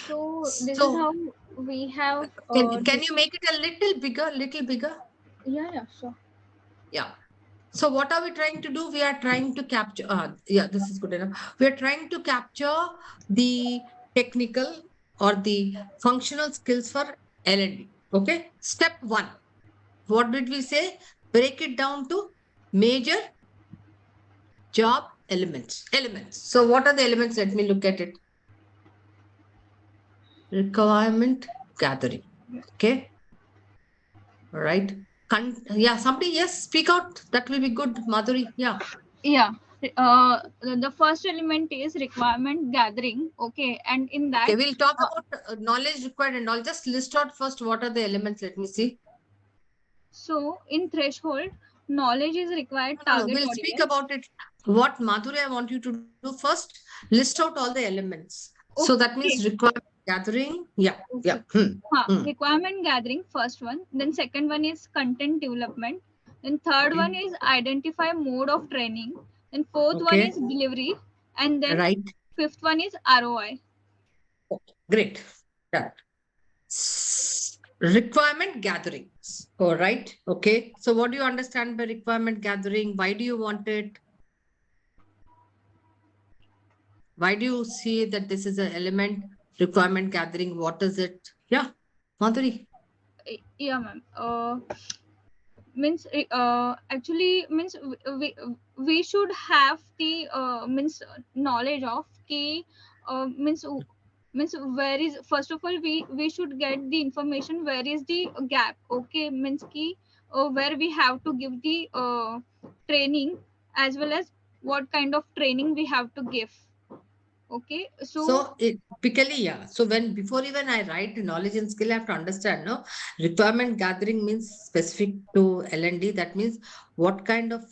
So this is how we have. Can you make it a little bigger? Yeah, sure. Yeah. So what are we trying to do? We are trying to capture, this is good enough. We are trying to capture the technical or the functional skills for L&D. Okay. Step 1. What did we say? Break it down to major job elements. So what are the elements? Let me look at it. Requirement gathering. Okay. All right. Somebody, yes, speak out. That will be good, Madhuri. Yeah. Yeah. The first element is requirement gathering. Okay, and in that, Okay, we'll talk about knowledge required and all. Just list out first what are the elements. Let me see. so in threshold, knowledge is required. No, Target we'll audience. speak about it. What, Madhuri, I want you to do first, list out all the elements. So that means requirement gathering. Yeah. Requirement gathering, first one. Then second one is content development. Then third one is identify mode of training. Then fourth one is delivery. And then fifth one is ROI. Okay, great. Done. Requirement gatherings. All right. Okay. So what do you understand by requirement gathering? Why do you want it? Why do you see that this is an element, requirement gathering? What is it? Yeah, Madhuri. Yeah, ma'am. Means actually means we should have the means knowledge of the means where is, first of all, we should get the information where is the gap. Okay, means key where we have to give the training, as well as what kind of training we have to give. Okay, So typically, yeah. So before even I write knowledge and skill, I have to understand, no? Requirement gathering means specific to L&D. That means what kind of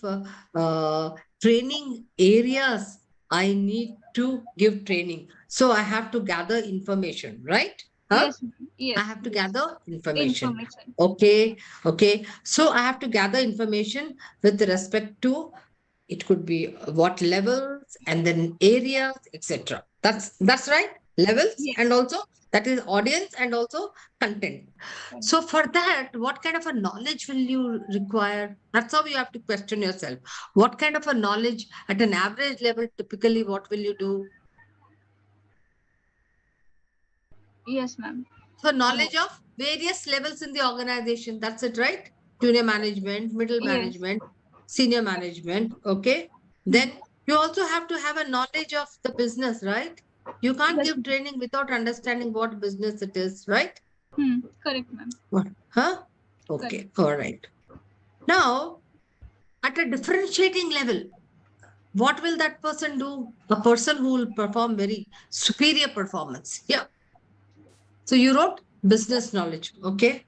training areas I need to give training. So I have to gather information, right? Huh? Yes, yes, I have to gather information. information. Okay. So I have to gather information with respect to, it could be what levels and then areas, etc. That's right. Levels, Yes. and also that is audience and also content. So for that, what kind of a knowledge will you require? That's how you have to question yourself. What kind of a knowledge at an average level, typically, what will you do? Yes, ma'am. So knowledge of various levels in the organization. That's it, right? Junior management, middle Yes. management, senior management. Okay. Then You also have to have a knowledge of the business, right? You can't Yes. give training without understanding what business it is, right? Correct, ma'am. What? Huh? Okay, all right. Now, at a differentiating level, what will that person do? A person who will perform very superior performance. Yeah. So you wrote business knowledge. Okay.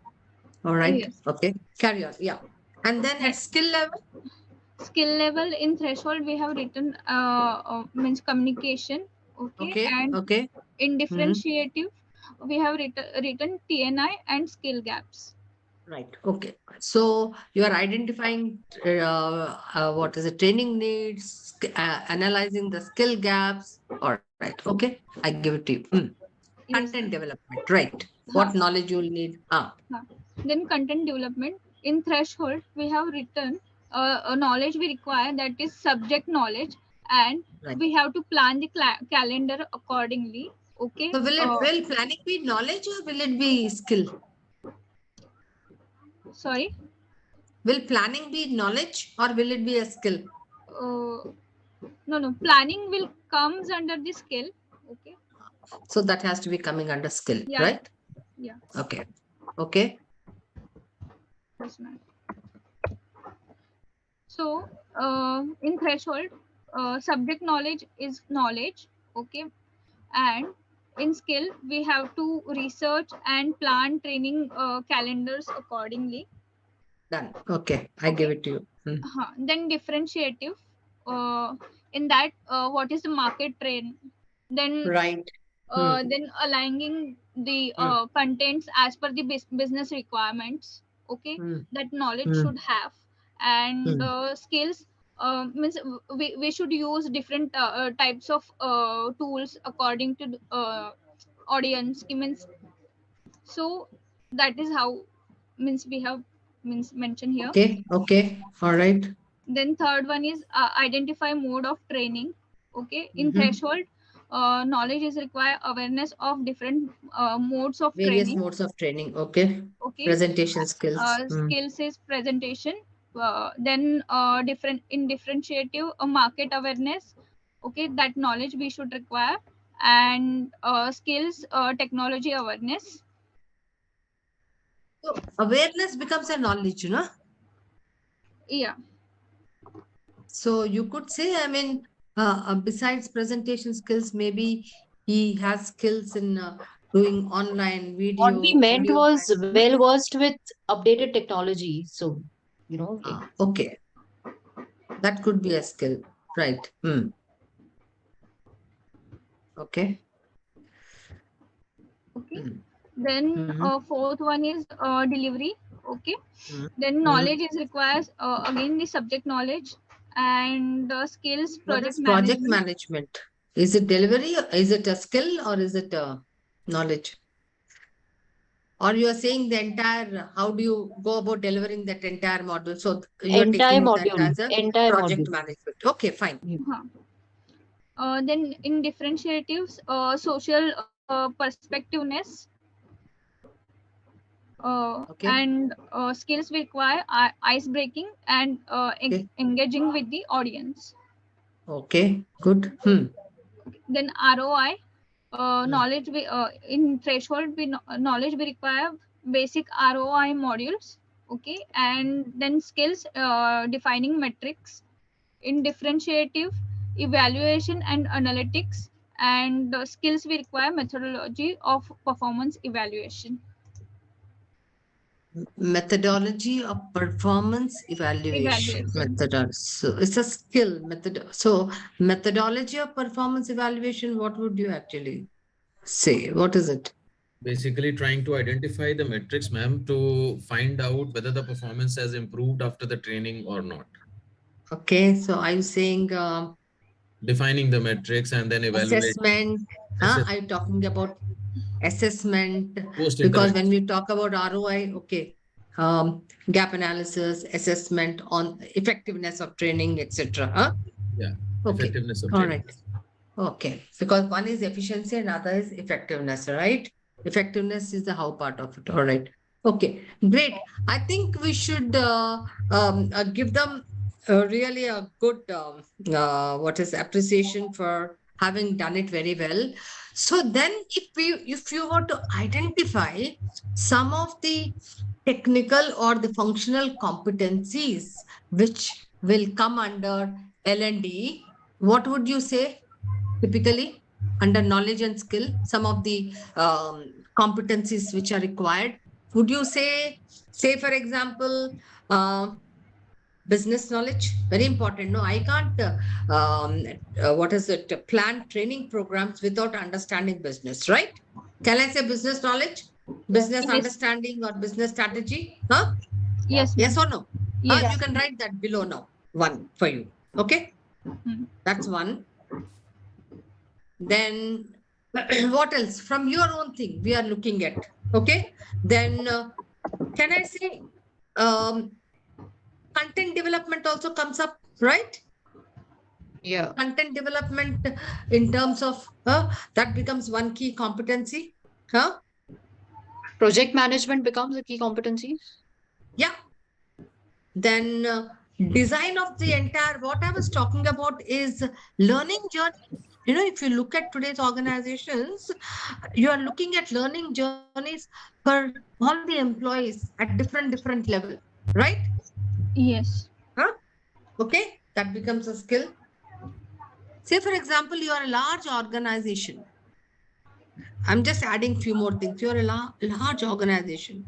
All right. Yes. Okay. Carry on. Yeah. And then at Then skill level, skill level in threshold we have written means communication. Okay. okay. And Okay. in Mhm. differentiative we have written TNI and skill gaps. Right. Okay. So you are identifying what is it, training needs, analyzing the skill gaps. All right. Okay. I give it to you. Yes, Content ma'am. development. Right. What Huh. knowledge you will need. Huh. Then content development in threshold we have written a knowledge we require, that is subject knowledge, and Right. we have to plan the calendar accordingly. Okay. So will planning be knowledge or will it be skill? Sorry. Will planning be knowledge or will it be a skill? uh, no, planning will comes under the skill. Okay. So that has to be coming under skill, Yeah, right? yeah. Okay. Okay. Yes, ma'am. So in threshold subject knowledge is knowledge. Okay. And in skill we have to research and plan training calendars accordingly. Done. Okay. I give Okay. it to you. Then differentiative in that what is the market trend, then Right. Hmm. then aligning the Hmm. contents as per the business requirements. Okay. Hmm. That knowledge Hmm. should have. And Hmm. skills means we should use different types of tools according to the, audience means. So that is how means we have means mentioned here. Okay. Okay. All right. Then third one is identify mode of training. Okay. In Mhm. threshold knowledge is required awareness of different modes of Various training. modes of training. Okay. Okay. Presentation skills. Skills is presentation. Then different in differentiative market awareness. Okay. That knowledge we should require. And skills technology awareness. So awareness becomes a knowledge, you know. Yeah. So you could say, I mean, besides presentation skills, maybe he has skills in doing online What we video, meant audio. was well versed with updated technology. So, like Okay, that could be a skill, right? Okay. Okay. Mm. Then Mhm. fourth one is delivery. Okay. Mhm. Then Mhm. knowledge is requires again the subject knowledge and skills What project is project management. management? Is it delivery? Is it a skill or is it knowledge? Or you are saying the entire, how do you go about delivering that entire model? So you are entire taking that module, as a entire project module. management. Okay, fine. Huh. Then in differentiatives, social perspectiveness Okay. and skills we require ice breaking and Okay. engaging with the audience. Okay. Good. Then ROI Hmm. knowledge we in threshold we knowledge we require basic ROI modules. Okay. And then skills defining metrics. In differentiative evaluation and analytics. And skills we require methodology of performance evaluation. Methodology of performance evaluation. Evaluation. Methodology. So it's a skill method. So methodology of performance evaluation, what would you actually say? What is it? Basically trying to identify the metrics, ma'am, to find out whether the performance has improved after the training or not. Okay. So are you saying Defining the metrics and then evaluate. assessment? Assess Are you talking about assessment? post Because when intervention. we talk about ROI, okay, gap analysis, assessment on effectiveness of training, etc. Yeah, Okay, effectiveness of all training. right. Okay, because one is efficiency and other is effectiveness, right? Effectiveness is the how part of it. All right. Okay, great. I think we should give them really a good what is appreciation for having done it very well. So then if you were to identify some of the technical or the functional competencies which will come under L&D, what would you say typically under knowledge and skill, some of the competencies which are required? Would you say for example, business knowledge, very important? No, I can't what is it, plan training programs without understanding business, right? Can I say business knowledge, business Yes. understanding, or business strategy? Huh? Yes, ma'am. Yes or no? Yes. You can write that below now, one for you. Okay, Hmm. that's one. Then what else from your own thing we are looking at? Okay, then can I say um, content development also comes up, right? Yeah. Content development in terms of that becomes one key competency. Huh? Project management becomes a key competency. Yeah. Then design of the entire, what I was talking about is learning journey. You know, if you look at today's organizations, you are looking at learning journeys for all the employees at different level, right? Yes. Huh? Okay, that becomes a skill. Say, for example, you are a large organization. I'm just adding few more things. You're a large organization.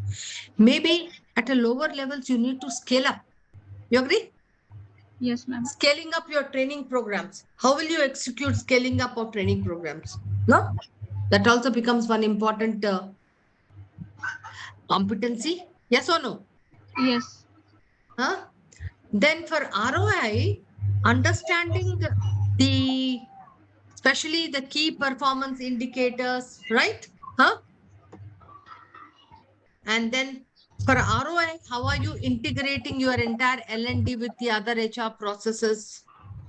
Maybe at a lower levels, you need to scale up. You agree? Yes, ma'am. Scaling up your training programs. How will you execute scaling up of training programs? No, that also becomes one important competency. Yes or no? Yes. Huh? Then for ROI, understanding the especially the key performance indicators, right? Huh? And then for ROI, how are you integrating your entire L&D with the other HR processes?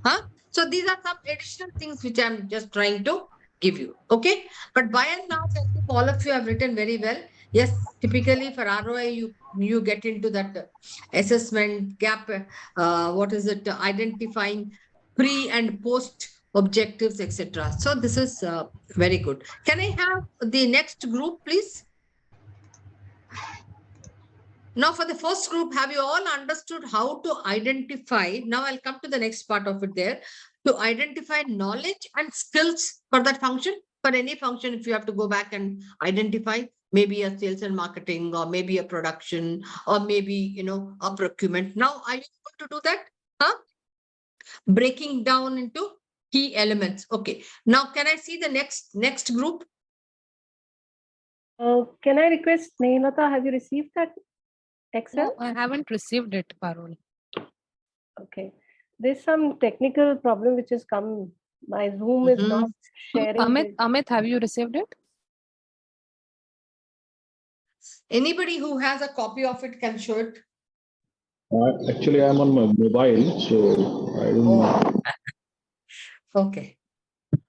Huh? So these are some additional things which I'm just trying to give you. Okay. But by and large, I think all of you have written very well. Yes, typically for ROI, you get into that assessment gap. What is it? Identifying pre and post objectives, etc. So this is very good. Can I have the next group, please? Now, for the first group, have you all understood how to identify? Now, I'll come to the next part of it there. To identify knowledge and skills for that function. For any function, if you have to go back and identify, maybe a sales and marketing, or maybe a production, or maybe, you know, a procurement. Now, are you able to do that? Huh? Breaking down into key elements. Okay. Now, can I see the next group? Can I request Neilata, have you received that Excel? No, I haven't received it, Parul. Okay. There's some technical problem which has come. My Zoom is not sharing. Amit, have you received it? Anybody who has a copy of it can show it. Actually, I'm on my mobile, so I don't know. Okay.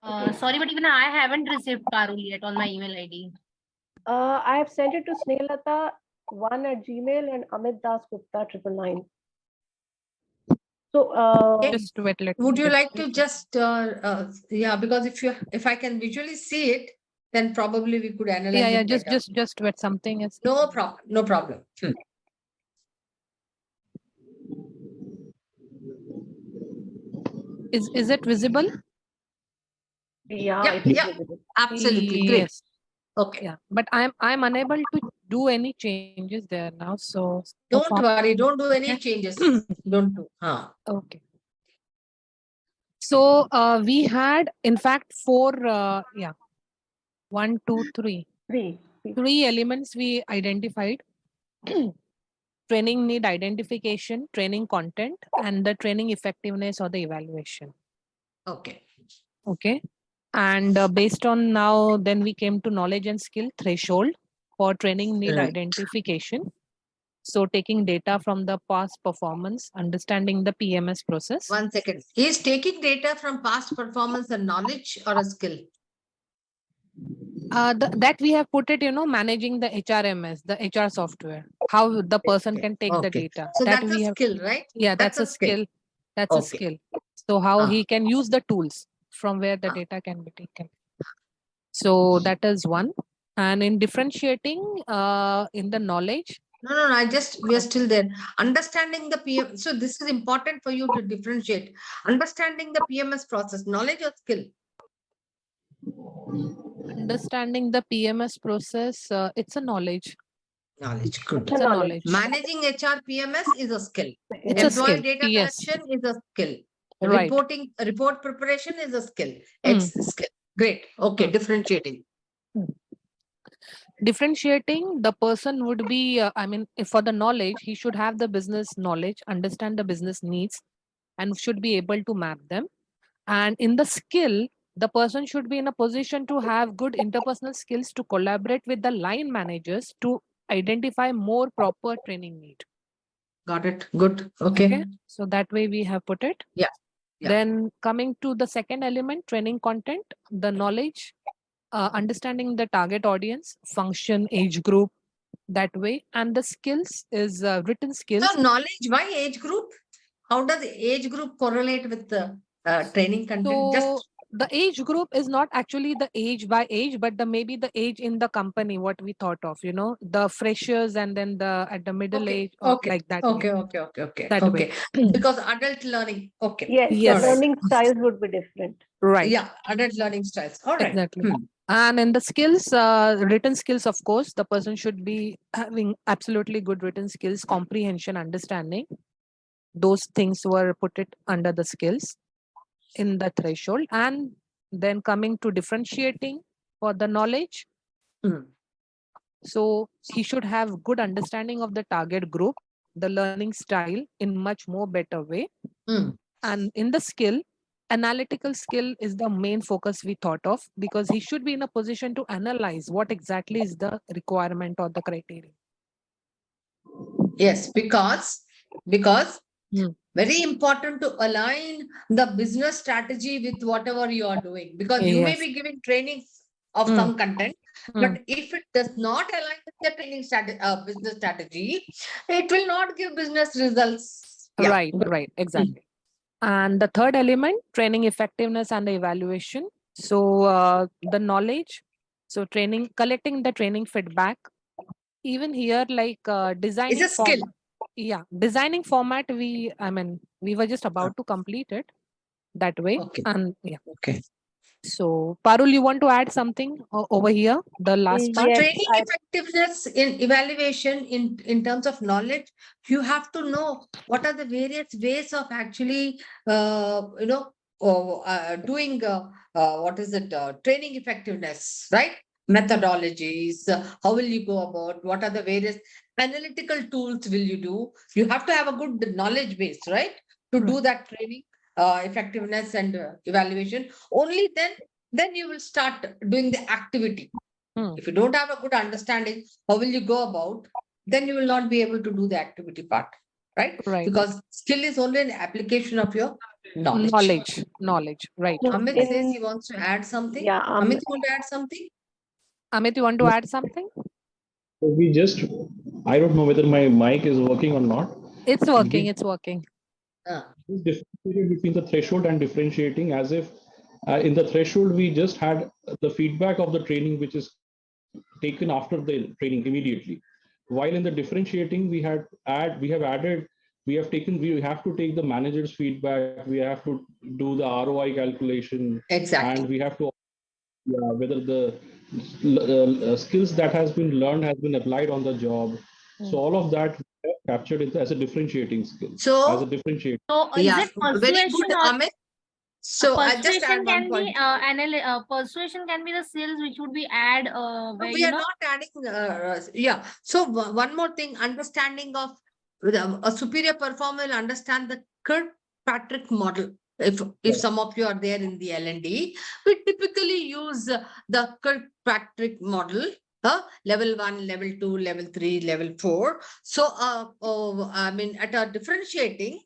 Sorry, but even I haven't received Parul yet on my email ID. I have sent it to Snehata 1 @gmail and Amit Das Gupta 999. So Just wait, let Would me you get like it. to just yeah, because if I can visually see it, then probably we could analyze Yeah, it better. just wait. Something is. No problem, no problem. Is it visible? yeah, Yeah, it is yeah. visible. Absolutely great. Yes. Okay. Yeah, but I'm unable to do any changes there now. So Don't worry, don't do any Okay. changes. Don't do. Okay. So we had, in fact, four. Yeah, 1, 2, 3. Three. Three elements we identified. Training need identification, training content, and the training effectiveness or the evaluation. Okay. Okay. And based on now, then we came to knowledge and skill threshold for training need Right. identification. So taking data from the past performance, understanding the PMS process. 1 second. Is taking data from past performance a knowledge or a skill? That we have put it, managing the HRMS, the HR software, how the person can take the Okay. data. So that that's we a have, skill, right? yeah, that's a skill. That's a Okay. skill. So how Ah. he can use the tools from where the Ah. data can be taken. So that is one. And in differentiating in the knowledge, No, we are still there. Understanding the PM. So this is important for you to differentiate. Understanding the PMS process, knowledge or skill? understanding the PMS process, it's a knowledge. Knowledge, good. It's a knowledge. Managing HR PMS is a skill. It's a Employee skill. data Yes. collection is a skill. Right. Report preparation is a skill. Hmm. It's a skill. Great. Okay, differentiating. Differentiating, the person would be, I mean, if for the knowledge, he should have the business knowledge, understand the business needs, and should be able to map them. And in the skill, the person should be in a position to have good interpersonal skills to collaborate with the line managers to identify more proper training need. Got it. Good. Okay. So that way we have put it. Yeah. Yeah. Then coming to the second element, training content, the knowledge, understanding the target audience, function, age group, that way. And the skills is written skills. So knowledge, why age group? How does the age group correlate with the training content? So Just the age group is not actually the age by age, but the maybe the age in the company, what we thought of, you know, the freshers and then the at the middle okay. age or Okay. like that. Okay. That Okay. way. Because adult learning. Okay. Yes, Yes. the learning styles would be different. Right. Yeah, adult learning styles. All right. Exactly. And in the skills, written skills, of course, the person should be having absolutely good written skills, comprehension, understanding. Those things were put it under the skills in the threshold. And then coming to differentiating for the knowledge. Hmm. So he should have good understanding of the target group, the learning style in much more better way. And in the skill, analytical skill is the main focus we thought of, because he should be in a position to analyze what exactly is the requirement or the criteria. Yes, because very important to align the business strategy with whatever you are doing, because you may Yes. be giving training of Mm. some content, but if it does not align with the training strategy, business strategy, it will not give business results. Yeah. Right, exactly. And the third element, training effectiveness and the evaluation. So the knowledge, so training, collecting the training feedback. Even here, like designing It's a skill. Yeah, designing format. We were just about to complete it that way. Okay. And yeah. Okay. So Parul, you want to add something over here? The last part. Yes, Training effectiveness in evaluation in terms of knowledge, you have to know what are the various ways of actually doing what is it training effectiveness, right? Methodologies, how will you go about, what are the various analytical tools will you do? You have to have a good knowledge base, right, to do that training effectiveness and evaluation. Only then you will start doing the activity. If you don't have a good understanding, how will you go about? Then you will not be able to do the activity part, right? Right. Because skill is only an application of your knowledge. Knowledge. Right. No, Amit in- says he wants to add something. Yeah, Amit, you want to add something? Amit, you want to add something? I don't know whether my mic is working or not. It's working. It's working. Differentiated between the threshold and differentiating, as if in the threshold we just had the feedback of the training which is taken after the training immediately, while in the differentiating we have to take the manager's feedback, we have to do the ROI calculation, Exactly. and we have to whether the skills that has been learned has been applied on the job. So all of that captured it as a differentiating skill. So, as a differentiating. So is yeah, it very good, persuasion or Amit. So I just persuasion add one can point. be persuasion can be the skills which would be add where We are not adding, yeah. So one more thing, understanding of a superior performer will understand the Kirkpatrick model. If some of you are there in the L&D, we typically use the Kirkpatrick model, level 1, level 2, level 3, level 4. So, at a differentiating,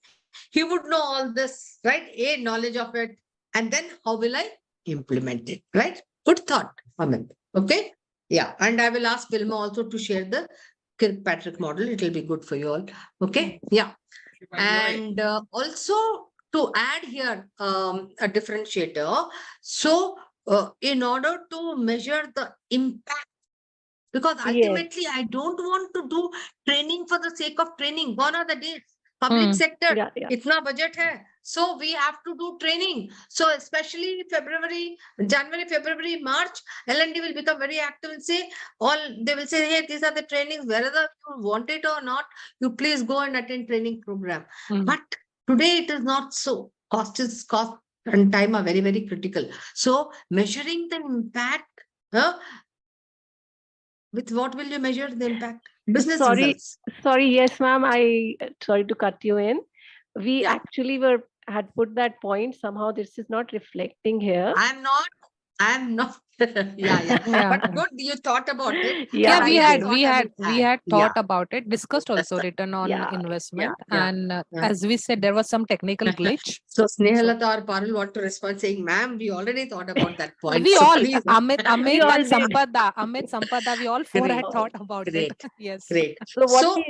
he would know all this, right? A, knowledge of it, and then how will I implement it, right? Good thought, Amit. Okay. Yeah. And I will ask Vilma also to share the Kirkpatrick model. It will be good for you all. Okay. Yeah. And also to add here a differentiator. So in order to measure the impact, because Yes. ultimately I don't want to do training for the sake of training. Gone are the days. Public sector, Yeah, yeah. itna budget hai. So we have to do training. So especially February, January, February, March, L&D will become very active and say, they will say, hey, these are the trainings, whether you want it or not, you please go and attend training program. But today it is not so. Cost and time are very, very critical. So measuring the impact, with what will you measure the impact? Business Sorry, results. sorry. Yes, ma'am. Sorry to cut you in. We Yeah. actually had put that point. Somehow this is not reflecting here. I'm not. Yeah. Yeah. But good, you thought about it. Yeah, Yeah, we yeah, had Thought we I had will we add. had Yeah. thought about it, discussed also return on yeah, investment, yeah, and yeah. as we said, there was some technical glitch. So Snehalata or Parul want to respond saying, ma'am, we already thought about that point. We So all, please. Amit, We all and did. Sampada, we all four had Great. thought about Great. it. Yes. Great. So what So, we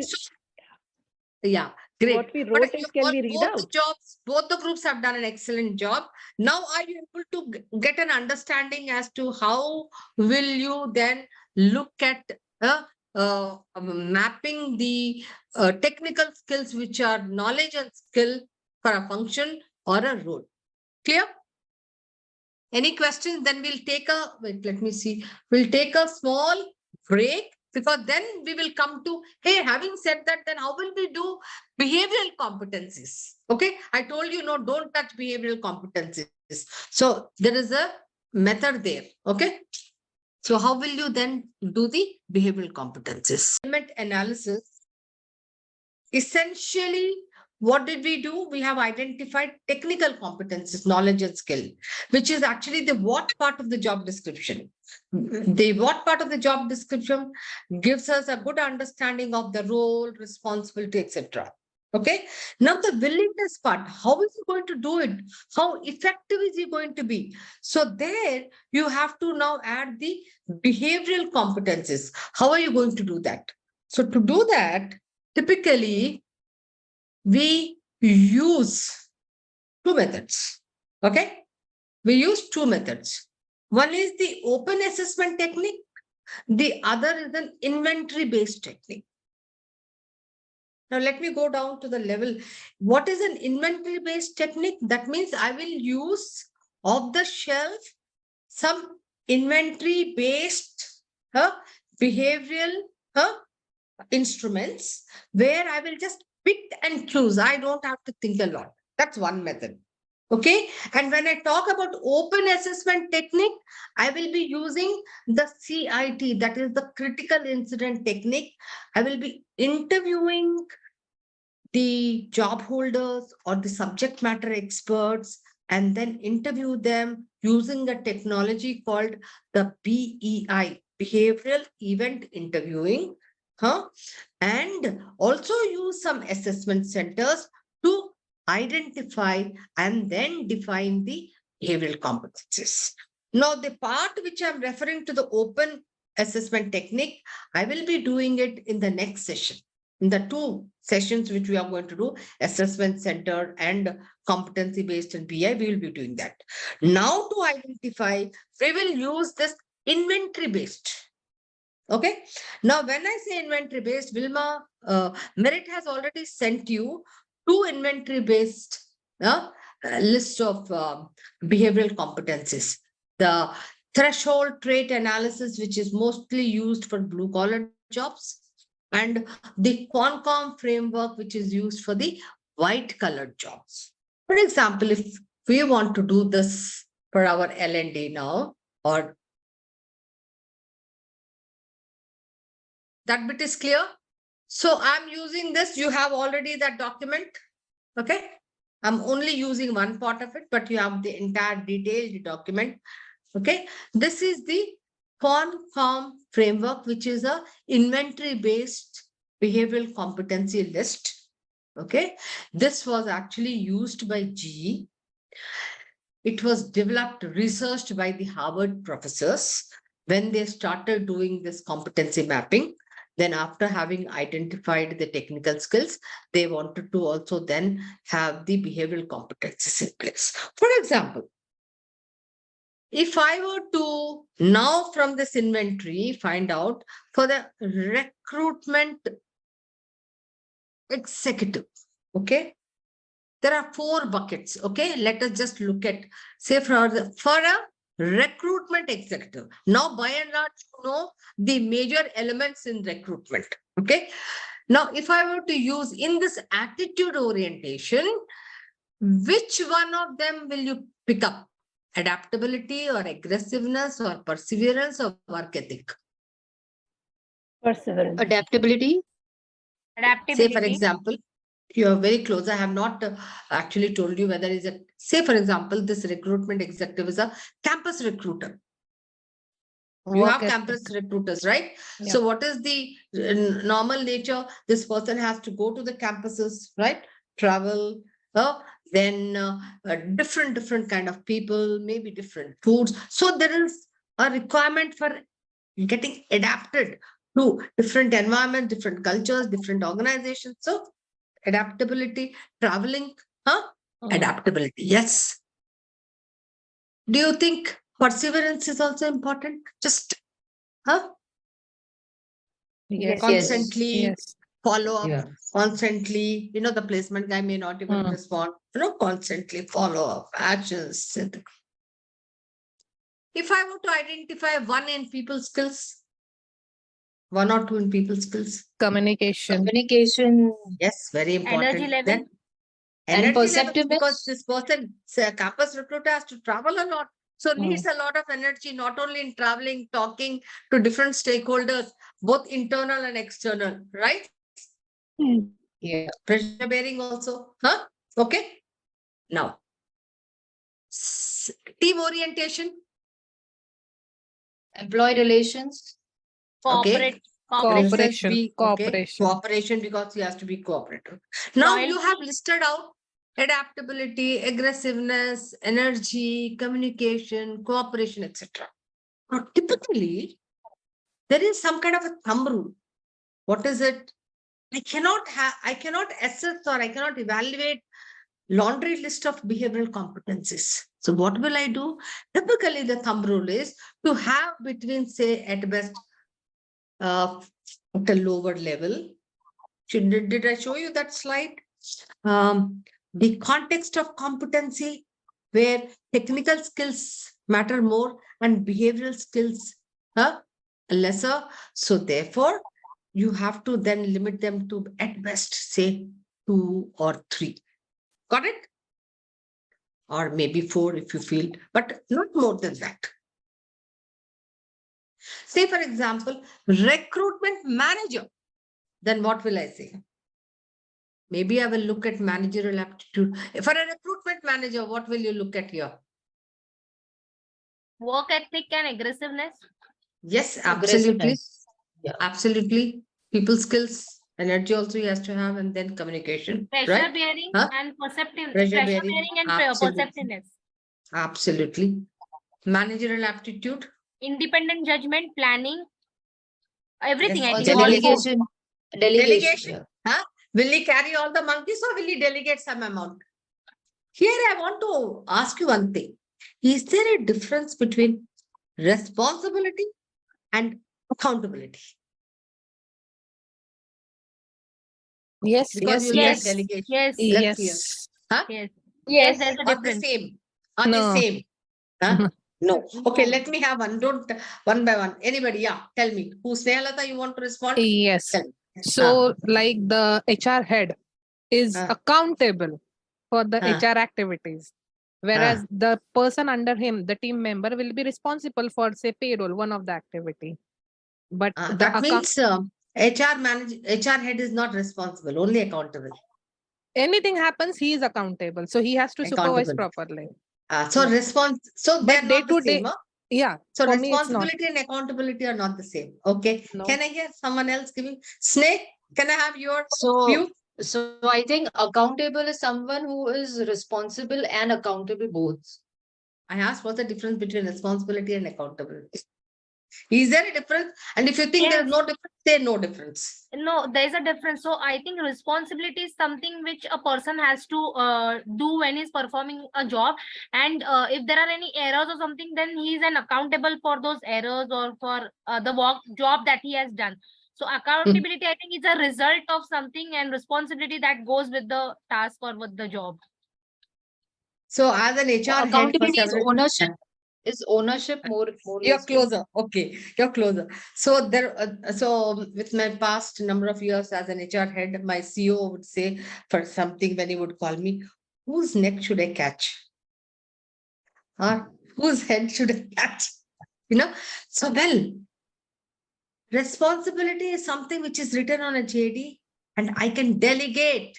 yeah, great. what we But wrote is, can we read both the out? jobs, both the groups have done an excellent job. Now, are you able to get an understanding as to how will you then look at mapping the technical skills, which are knowledge and skill for a function or a role? Clear? Any questions? Then we'll take a, wait, let me see. We'll take a small break, because then we will come to, hey, having said that, then how will we do behavioral competencies? Okay. I told you, no, don't touch behavioral competencies. So there is a method there. Okay. So how will you then do the behavioral competencies? Element analysis. Essentially, what did we do? We have identified technical competencies, knowledge and skill, which is actually the what part of the job description. The what part of the job description gives us a good understanding of the role, responsibility, etc. Okay. Now the willingness part, how is he going to do it? How effective is he going to be? So there you have to now add the behavioral competencies. How are you going to do that? So to do that, typically we use two methods. Okay. We use two methods. One is the open assessment technique. The other is an inventory based technique. Now let me go down to the level. What is an inventory based technique? That means I will use off the shelf some inventory based behavioral instruments where I will just pick and choose. I don't have to think a lot. That's one method. Okay. And when I talk about open assessment technique, I will be using the CIT, that is the critical incident technique. I will be interviewing the job holders or the subject matter experts and then interview them using a technology called the BEI, behavioral event interviewing, and also use some assessment centers to identify and then define the behavioral competencies. Now, the part which I'm referring to the open assessment technique, I will be doing it in the next session. In the two sessions which we are going to do, assessment center and competency based and BI, we will be doing that. Now to identify, we will use this inventory based. Okay. Now, when I say inventory based, Vilma, Meritt has already sent you two inventory based list of behavioral competencies. The threshold trait analysis, which is mostly used for blue collar jobs, and the Qualcomm framework, which is used for the white colored jobs. For example, if we want to do this for our L&D now, or that bit is clear. So I'm using this. You have already that document. Okay. I'm only using one part of it, but you have the entire detailed document. Okay. This is the Qualcomm framework, which is a inventory based behavioral competency list. Okay. This was actually used by GE. It was developed, researched by the Harvard professors when they started doing this competency mapping. Then after having identified the technical skills, they wanted to also then have the behavioral competencies in place. For example, if I were to now from this inventory find out for the recruitment executive, okay, there are 4 buckets. Okay, let us just look at, say, for a recruitment executive. Now, by and large, you know the major elements in recruitment. Okay, now if I were to use in this attitude orientation, which one of them will you pick up? Adaptability or aggressiveness or perseverance or work ethic? Perseverance. Adaptability. Say, for example, you are very close. I have not actually told you whether is it, say, for example, this recruitment executive is a campus recruiter. You Work have ethic. campus recruiters, right? Yeah. So what is the normal nature? This person has to go to the campuses, right? Travel, then different kind of people, maybe different foods. So there is a requirement for getting adapted to different environments, different cultures, different organizations. So adaptability, traveling, adaptability. Yes. Do you think perseverance is also important? Just Yes. constantly Yes. follow up, Yeah. constantly, the placement guy may not even respond, constantly follow up, actions. If I were to identify one in people skills, 1 or 2 in people skills, Communication. Communication yes, very important. Energy level. Then and energy levels, because perceptiveness. this person, say, a campus recruiter has to travel a lot. So Hmm. needs a lot of energy, not only in traveling, talking to different stakeholders, both internal and external, right? Yeah. Pressure bearing also. Okay. Now, team orientation. Employee relations. Okay. Cooperation. This Cooperation. be, okay. Cooperation. Cooperation, because he has to be cooperative. Now you have Loyalty. listed out adaptability, aggressiveness, energy, communication, cooperation, etc. Now, typically, there is some kind of a thumb rule. What is it? I cannot assess or I cannot evaluate laundry list of behavioral competencies. So what will I do? Typically, the thumb rule is to have between, say, at best, at a lower level. Did I show you that slide? The context of competency, where technical skills matter more and behavioral skills lesser. So therefore, you have to then limit them to at best, say, 2 or 3. Got it? Or maybe 4 if you feel, but not more than that. Say, for example, recruitment manager. Then what will I say? Maybe I will look at managerial aptitude. For a recruitment manager, what will you look at here? Work ethic and aggressiveness. Yes, absolutely. Aggressiveness. Yeah. Absolutely. People skills, energy also he has to have, and then communication. Pressure Right? bearing Huh? and perceptive. Pressure Pressure bearing. bearing and Absolutely. perceptiveness. Absolutely. Managerial aptitude. Independent judgment, planning, everything. Yes, I think also all delegation. four. Delegation. Delegation. Huh? Will he carry all the monkeys or will he delegate some amount? Here I want to ask you one thing. Is there a difference between responsibility and accountability? Yes. Because Yes. you Yes. said Yes. delegation. Yes. Let's hear. Yes. Huh? Yes. Yes. There's a Or the difference. same? Are they No. same? Huh? No. Okay, No. let me have one. Don't one by one. Anybody? Yeah, tell me. Who, Snehalata, you want to respond? Yes. Tell me. So, like the HR head is Ah. accountable for the Ah. HR activities, whereas the person under him, the team member, will be responsible for, say, payroll, one of the activity. But the That means HR head is not responsible, only accountable. anything happens, he is accountable. So he has to supervise Accountable. properly. So But they're day not the to day, same. Huh? yeah. So For me, it's not. responsibility and accountability are not the same. Okay. No. Can I hear someone else giving? Snake, can I have your So, view? so I think accountable is someone who is responsible and accountable both. I asked what's the difference between responsibility and accountability. Is there a difference? And if you think there is Yes. no difference, say no difference. No, there is a difference. So I think responsibility is something which a person has to do when he's performing a job. And if there are any errors or something, then he is an accountable for those errors or for the job that he has done. So accountability, I think, is a result of something, and responsibility that goes with the task or with the job. So as an HR head for Accountability is several, ownership. Is ownership more you're less? closer. Okay, you're closer. So there, so with my past number of years as an HR head, my CEO would say for something when he would call me, whose neck should I catch? Or whose head should I catch? You know, so well, responsibility is something which is written on a JD and I can delegate.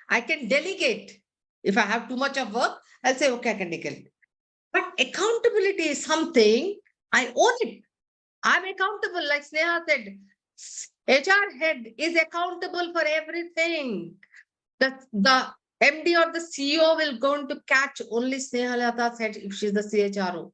I can delegate. If I have too much of work, I'll say, okay, I can delegate. But accountability is something I own it. I'm accountable, like Sneha said. HR head is accountable for everything. The MD or the CEO will going to catch only Sneha Lata's head if she's the CHRO.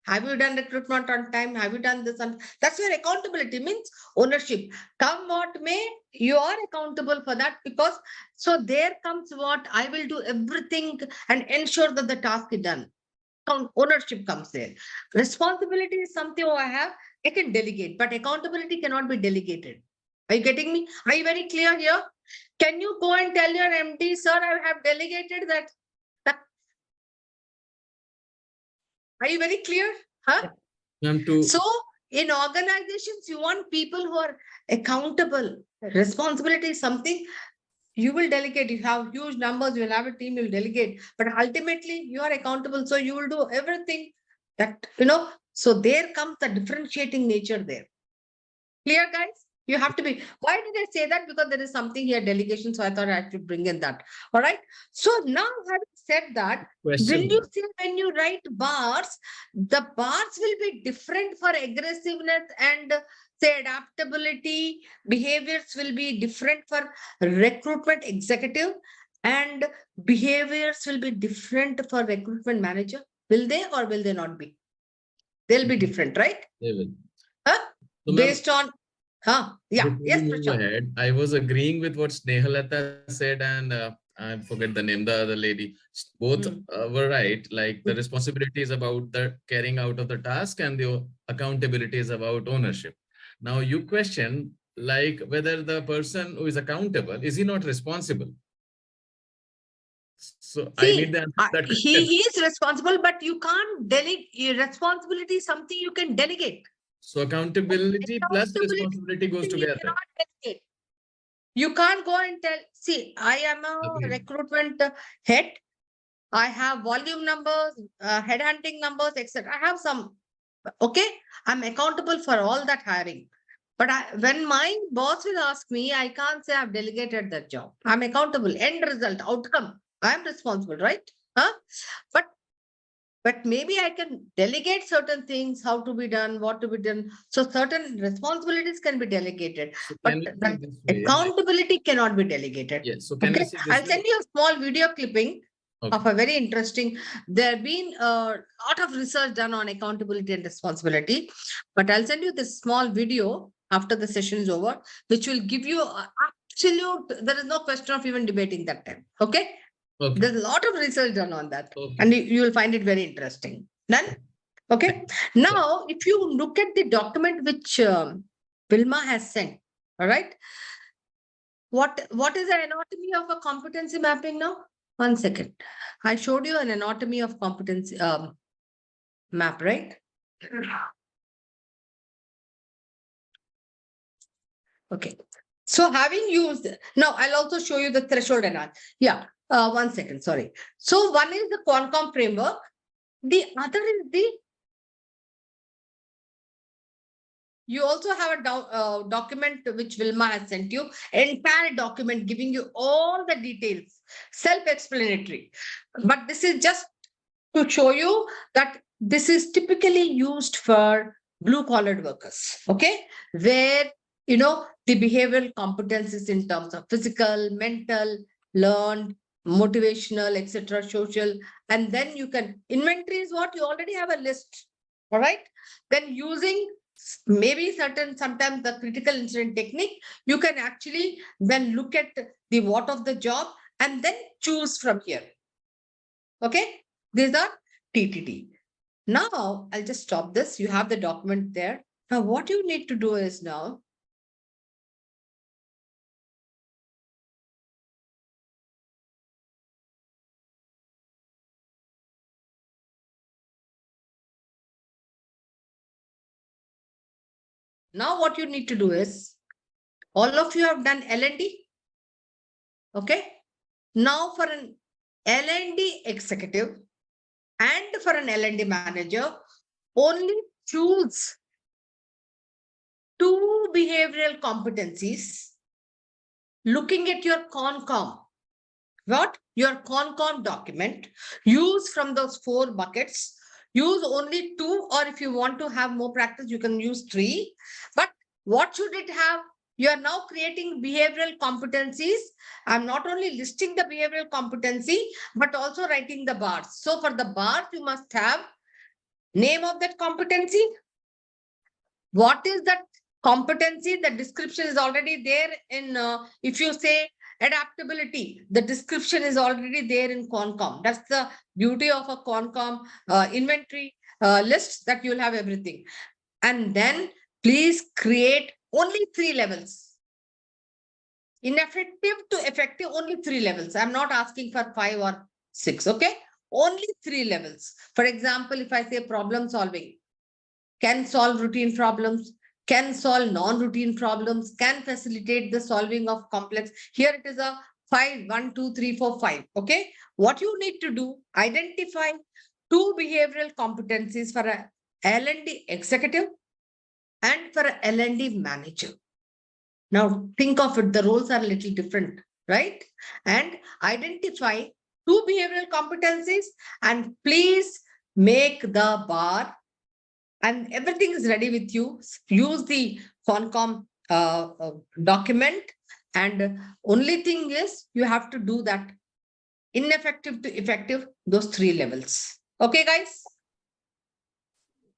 Have you done recruitment on time? Have you done this? That's your accountability, means ownership. Come what may, you are accountable for that, because so there comes what I will do everything and ensure that the task is done. Ownership comes there. Responsibility is something I have, I can delegate, but accountability cannot be delegated. Are you getting me? Are you very clear here? Can you go and tell your MD, sir, I have delegated that? Are you very clear? Huh? So in organizations, you want people who are accountable. Responsibility is something you will delegate. You have huge numbers, you will have a team, you'll delegate. But ultimately, you are accountable. So you will do everything that, so there comes the differentiating nature there. Clear, guys? You have to be. Why did I say that? Because there is something here, delegation. So I thought I should bring in that. All right. So now, having said that, will you see when you write bars, the bars will be different for aggressiveness and say adaptability. Behaviors will be different for recruitment executive, and behaviors will be different for recruitment manager. Will they or will they not be? They'll be different, right? They will. Huh? So, Based on, yeah, before yes, we move Prashant. ahead, I was agreeing with what Snehalata said, and I forget the name, the other lady. Both were right. Like the responsibility is about the carrying out of the task, and the accountability is about ownership. Now you question like whether the person who is accountable, is he not responsible? So I need See, the answer to that he question. is responsible, but you can't delegate. Responsibility is something you can delegate. So accountability plus Accountability responsibility goes you together. cannot delegate. You can't go and tell, see, I am a Agreed. recruitment head. I have volume numbers, headhunting numbers, etc. I have some, okay? I'm accountable for all that hiring. But when my boss will ask me, I can't say I've delegated that job. I'm accountable. End result, outcome. I'm responsible, right? Huh? But maybe I can delegate certain things, how to be done, what to be done. So certain responsibilities can be delegated, So but can we see the this way? accountability cannot be delegated. Yes. So can we Okay, see this I'll way? send you a small video clipping Okay. of a very interesting. There have been a lot of research done on accountability and responsibility, but I'll send you this small video after the session is over, which will give you absolute. There is no question of even debating that time. Okay. Okay. There's a lot of research done on that, Okay. and you will find it very interesting. Done? Okay. Now, if you look at the document which Vilma has sent, all right, what is the anatomy of a competency mapping now? 1 second. I showed you an anatomy of competency map, right? Okay. So having used, now I'll also show you the threshold analysis. Yeah. 1 second. Sorry. So one is the Qualcomm framework. The other is the, you also have a document which Vilma has sent you, entire document giving you all the details, self-explanatory. But this is just to show you that this is typically used for blue-collar workers, okay? Where, the behavioral competencies in terms of physical, mental, learned, motivational, etc., social, and then you can inventory is what you already have a list. All right. Then using maybe sometimes the critical incident technique, you can actually then look at the what of the job and then choose from here. Okay. These are TTT. Now I'll just stop this. You have the document there. Now what you need to do is now what you need to do is all of you have done L&D. Okay. Now for an L&D executive and for an L&D manager, only choose 2 behavioral competencies looking at your CONCOM. What? Your CONCOM document. Use from those 4 buckets. Use only 2, or if you want to have more practice, you can use 3. But what should it have? You are now creating behavioral competencies. I'm not only listing the behavioral competency, but also writing the bars. So for the bars, you must have name of that competency. What is that competency? The description is already there in, if you say adaptability, the description is already there in CONCOM. That's the beauty of a CONCOM inventory list, that you'll have everything. And then please create only 3 levels. Ineffective to effective, only 3 levels. I'm not asking for 5 or 6, okay? Only 3 levels. For example, if I say problem solving, can solve routine problems, can solve non-routine problems, can facilitate the solving of complex. Here it is a 5, 1, 2, 3, 4, 5. Okay. What you need to do, identify 2 behavioral competencies for a L&D executive and for a L&D manager. Now think of it, the roles are a little different, right? And identify 2 behavioral competencies and please make the bar. And everything is ready with you. Use the CONCOM document. And only thing is you have to do that ineffective to effective, those 3 levels. Okay, guys.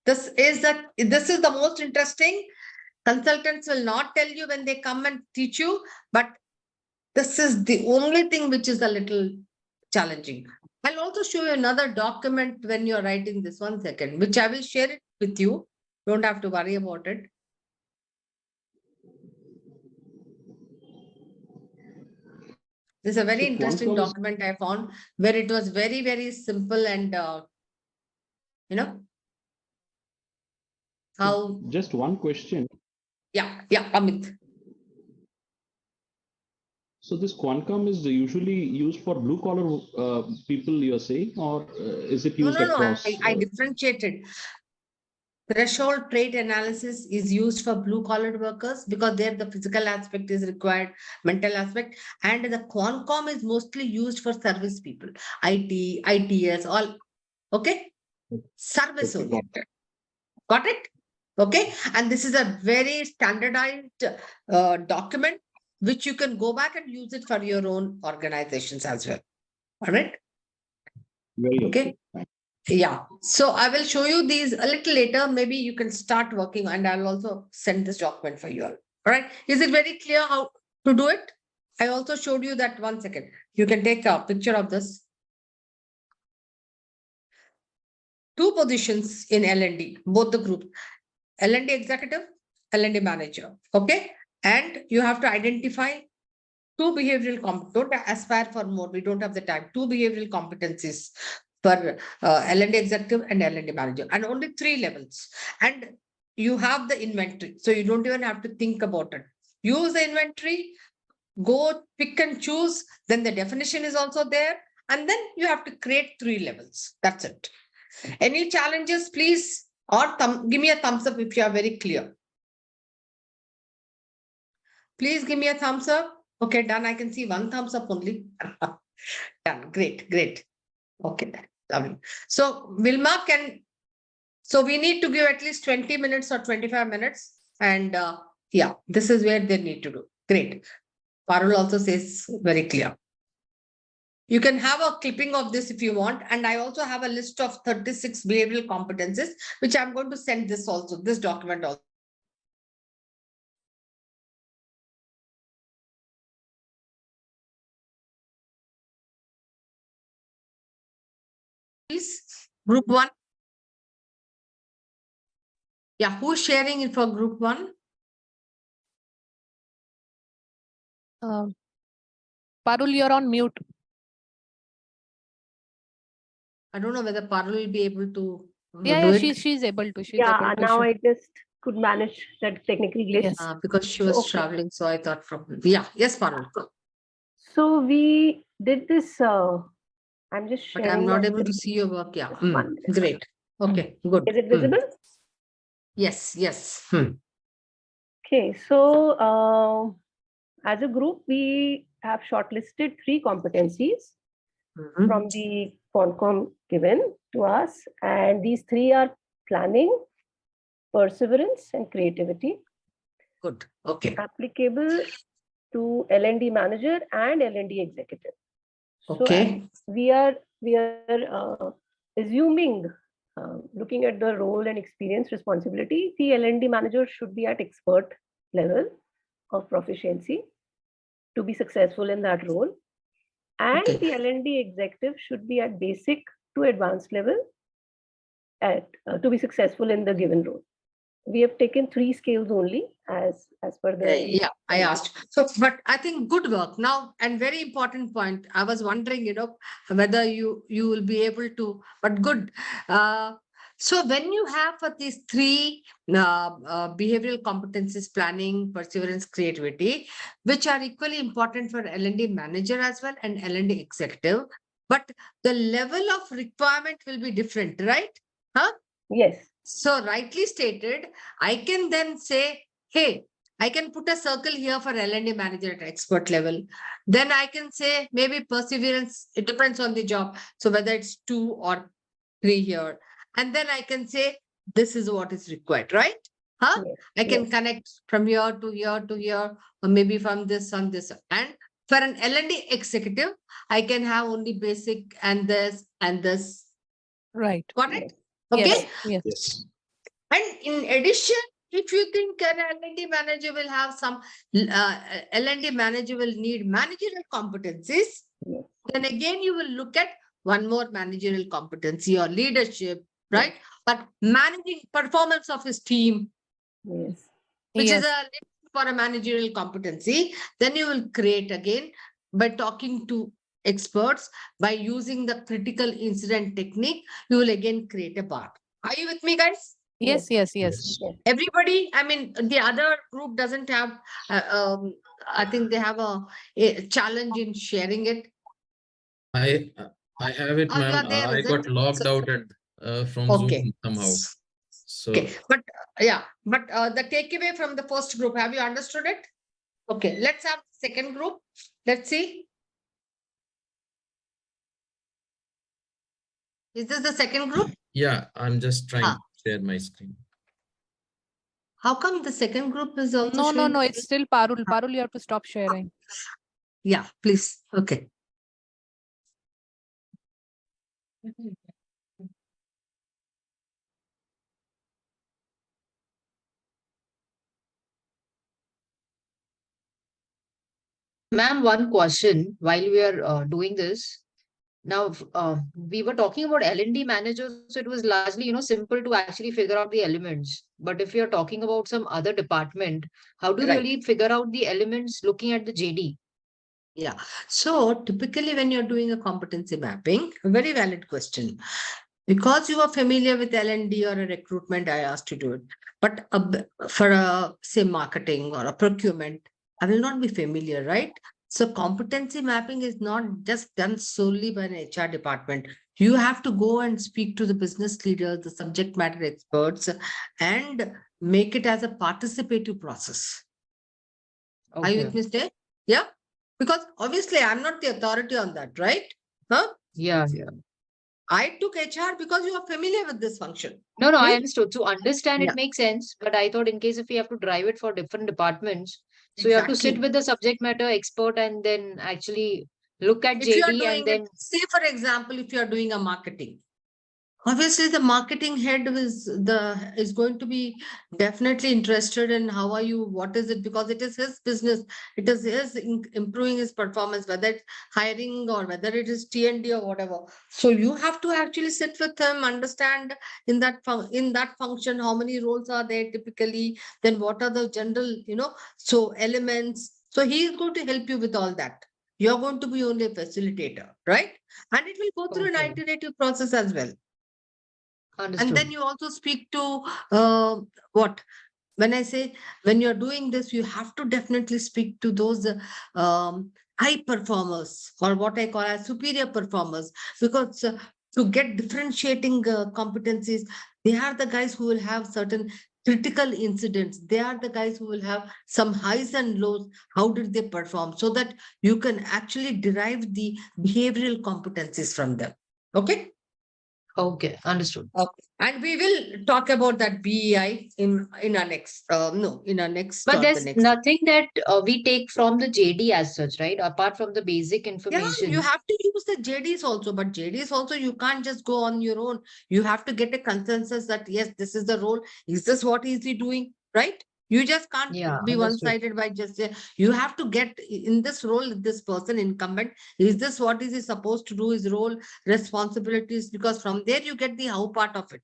This is the most interesting. Consultants will not tell you when they come and teach you, but this is the only thing which is a little challenging. I'll also show you another document when you're writing this. 1 second, which I will share it with you. Don't have to worry about it. This is a very interesting document I found, where it was very, very simple and, you know, how. Just one question. Yeah, Amit. So this CONCOM is usually used for blue collar people, you're saying, or is it used across? I differentiated. Threshold trait analysis is used for blue collar workers because there the physical aspect is required, mental aspect, and the CONCOM is mostly used for service people, IT, ITS, all. Okay. Service oriented. Got it? Okay. And this is a very standardized document, which you can go back and use it for your own organizations as well. All right. Very okay. Yeah. So I will show you these a little later. Maybe you can start working and I'll also send this document for you all. All right. Is it very clear how to do it? I also showed you that. 1 second. You can take a picture of this. 2 positions in L&D, both the group. L&D executive, L&D manager. Okay. And you have to identify 2 behavioral competencies. Don't aspire for more. We don't have the time. 2 behavioral competencies for L&D executive and L&D manager, and only 3 levels. And you have the inventory. So you don't even have to think about it. Use the inventory, go pick and choose. Then the definition is also there. And then you have to create 3 levels. That's it. Any challenges, please, or give me a thumbs up if you are very clear. Please give me a thumbs up. Okay, done. I can see 1 thumbs up only. Done. Great, great. Okay, lovely. So Vilma so we need to give at least 20 minutes or 25 minutes. And yeah, this is where they need to do. Great. Parul also says very clear. You can have a clipping of this if you want. And I also have a list of 36 behavioral competencies, which I'm going to send this also, this document also. Please, group 1. Yeah, who's sharing it for group 1? Parul, you're on mute. I don't know whether Parul will be able to Yeah, do yeah, it. she's able to. She's Yeah, able to. now I just could manage that technical glitch. Yes. Because she was Okay. traveling, so I thought from yes, Parul. So we did this. I'm just But sharing. I'm not my able to screen. see your work. Yeah, Just 1 minute. great. Okay, good. Is it visible? Yes, yes. Okay, so as a group, we have shortlisted 3 competencies from the Concom given to us, and these 3 are planning, perseverance, and creativity. Good. Okay. Applicable to L&D manager and L&D executive. Okay. So we are assuming, looking at the role and experience responsibility, the L&D manager should be at expert level of proficiency to be successful in that role. And Okay. the L&D executive should be at basic to advanced level to be successful in the given role. We have taken 3 scales only as per the. Yeah, I asked. So, but I think good work now, and very important point. I was wondering, whether you will be able to, but good. So when you have for these 3 behavioral competencies, planning, perseverance, creativity, which are equally important for L&D manager as well and L&D executive, but the level of requirement will be different, right? Huh? Yes. So rightly stated, I can then say, hey, I can put a circle here for L&D manager at expert level. Then I can say maybe perseverance, it depends on the job. So whether it's 2 or 3 here. And then I can say, this is what is required, right? Huh? Yes. I can Yes. connect from here to here to here, or maybe from this on this. And for an L&D executive, I can have only basic and this and this. Right. Got it? Okay. Yes. Yes. And in addition, if you think an L&D manager will have some L&D manager will need managerial competencies, Yes. then again you will look at one more managerial competency or leadership, right? But managing performance of his team, Yes. which is Yes. for a managerial competency, then you will create again by talking to experts, by using the critical incident technique, you will again create a bar. Are you with me, guys? Yes. Yes. Yes. Yes. Everybody, I mean, the other group doesn't have, I think they have a challenge in sharing it. I have it, Oh, you ma'am. are there, I is it? got logged out from Okay. Zoom somehow. So Okay, but the takeaway from the first group, have you understood it? Okay, let's have second group. Let's see. Is this the second group? yeah, I'm just trying to share my screen. How come the second group is also No, showing? it's still Parul. Parul, you have to stop sharing. Yeah, please. Okay. Ma'am, one question while we are doing this. Now, we were talking about L&D managers, so it was largely, simple to actually figure out the elements. But if you're talking about some other department, how do you Right. really figure out the elements looking at the JD? Yeah. So typically when you're doing a competency mapping, a very valid question. Because you are familiar with L&D or a recruitment, I asked you to do it. But for say marketing or a procurement, I will not be familiar, right? So competency mapping is not just done solely by an HR department. You have to go and speak to the business leaders, the subject matter experts, and make it as a participative process. Are you with me, Stay? Yeah? Because obviously I'm not the authority on that, right? Huh? Yeah. I took HR because you are familiar with this function. No, I understood. To understand Yeah. it makes sense, but I thought in case if we have to drive it for different departments, so you have to sit Exactly. with the subject matter expert and then actually look at If you are JD and doing then it, say for example, if you are doing a marketing, obviously the marketing head is going to be definitely interested in how are you, what is it, because it is his business, it is his improving his performance, whether it's hiring or whether it is T&D or whatever. So you have to actually sit with him, understand in that function how many roles are there typically, then what are the general so elements. So he is going to help you with all that. You're going to be only a facilitator, right? And it will go through an okay, iterative process as well. And then understood. you also speak to what? When I say when you're doing this, you have to definitely speak to those high performers, or what I call as superior performers, because to get differentiating competencies, they are the guys who will have certain critical incidents. They are the guys who will have some highs and lows. How did they perform? So that you can actually derive the behavioral competencies from them. Okay. Okay, understood. Okay. And we will talk about that BEI in our next no in our next But or the there's next. nothing that we take from the JD as such, right? Apart from the basic Yeah, you information. have to use the JDs also, but JDs also you can't just go on your own. You have to get a consensus that yes, this is the role. Is this what is he doing? Right? You just can't Yeah, be understood. one-sided by just you have to get in this role, this person incumbent. Is this what is he supposed to do? His role, responsibilities, because from there you get the how part of it.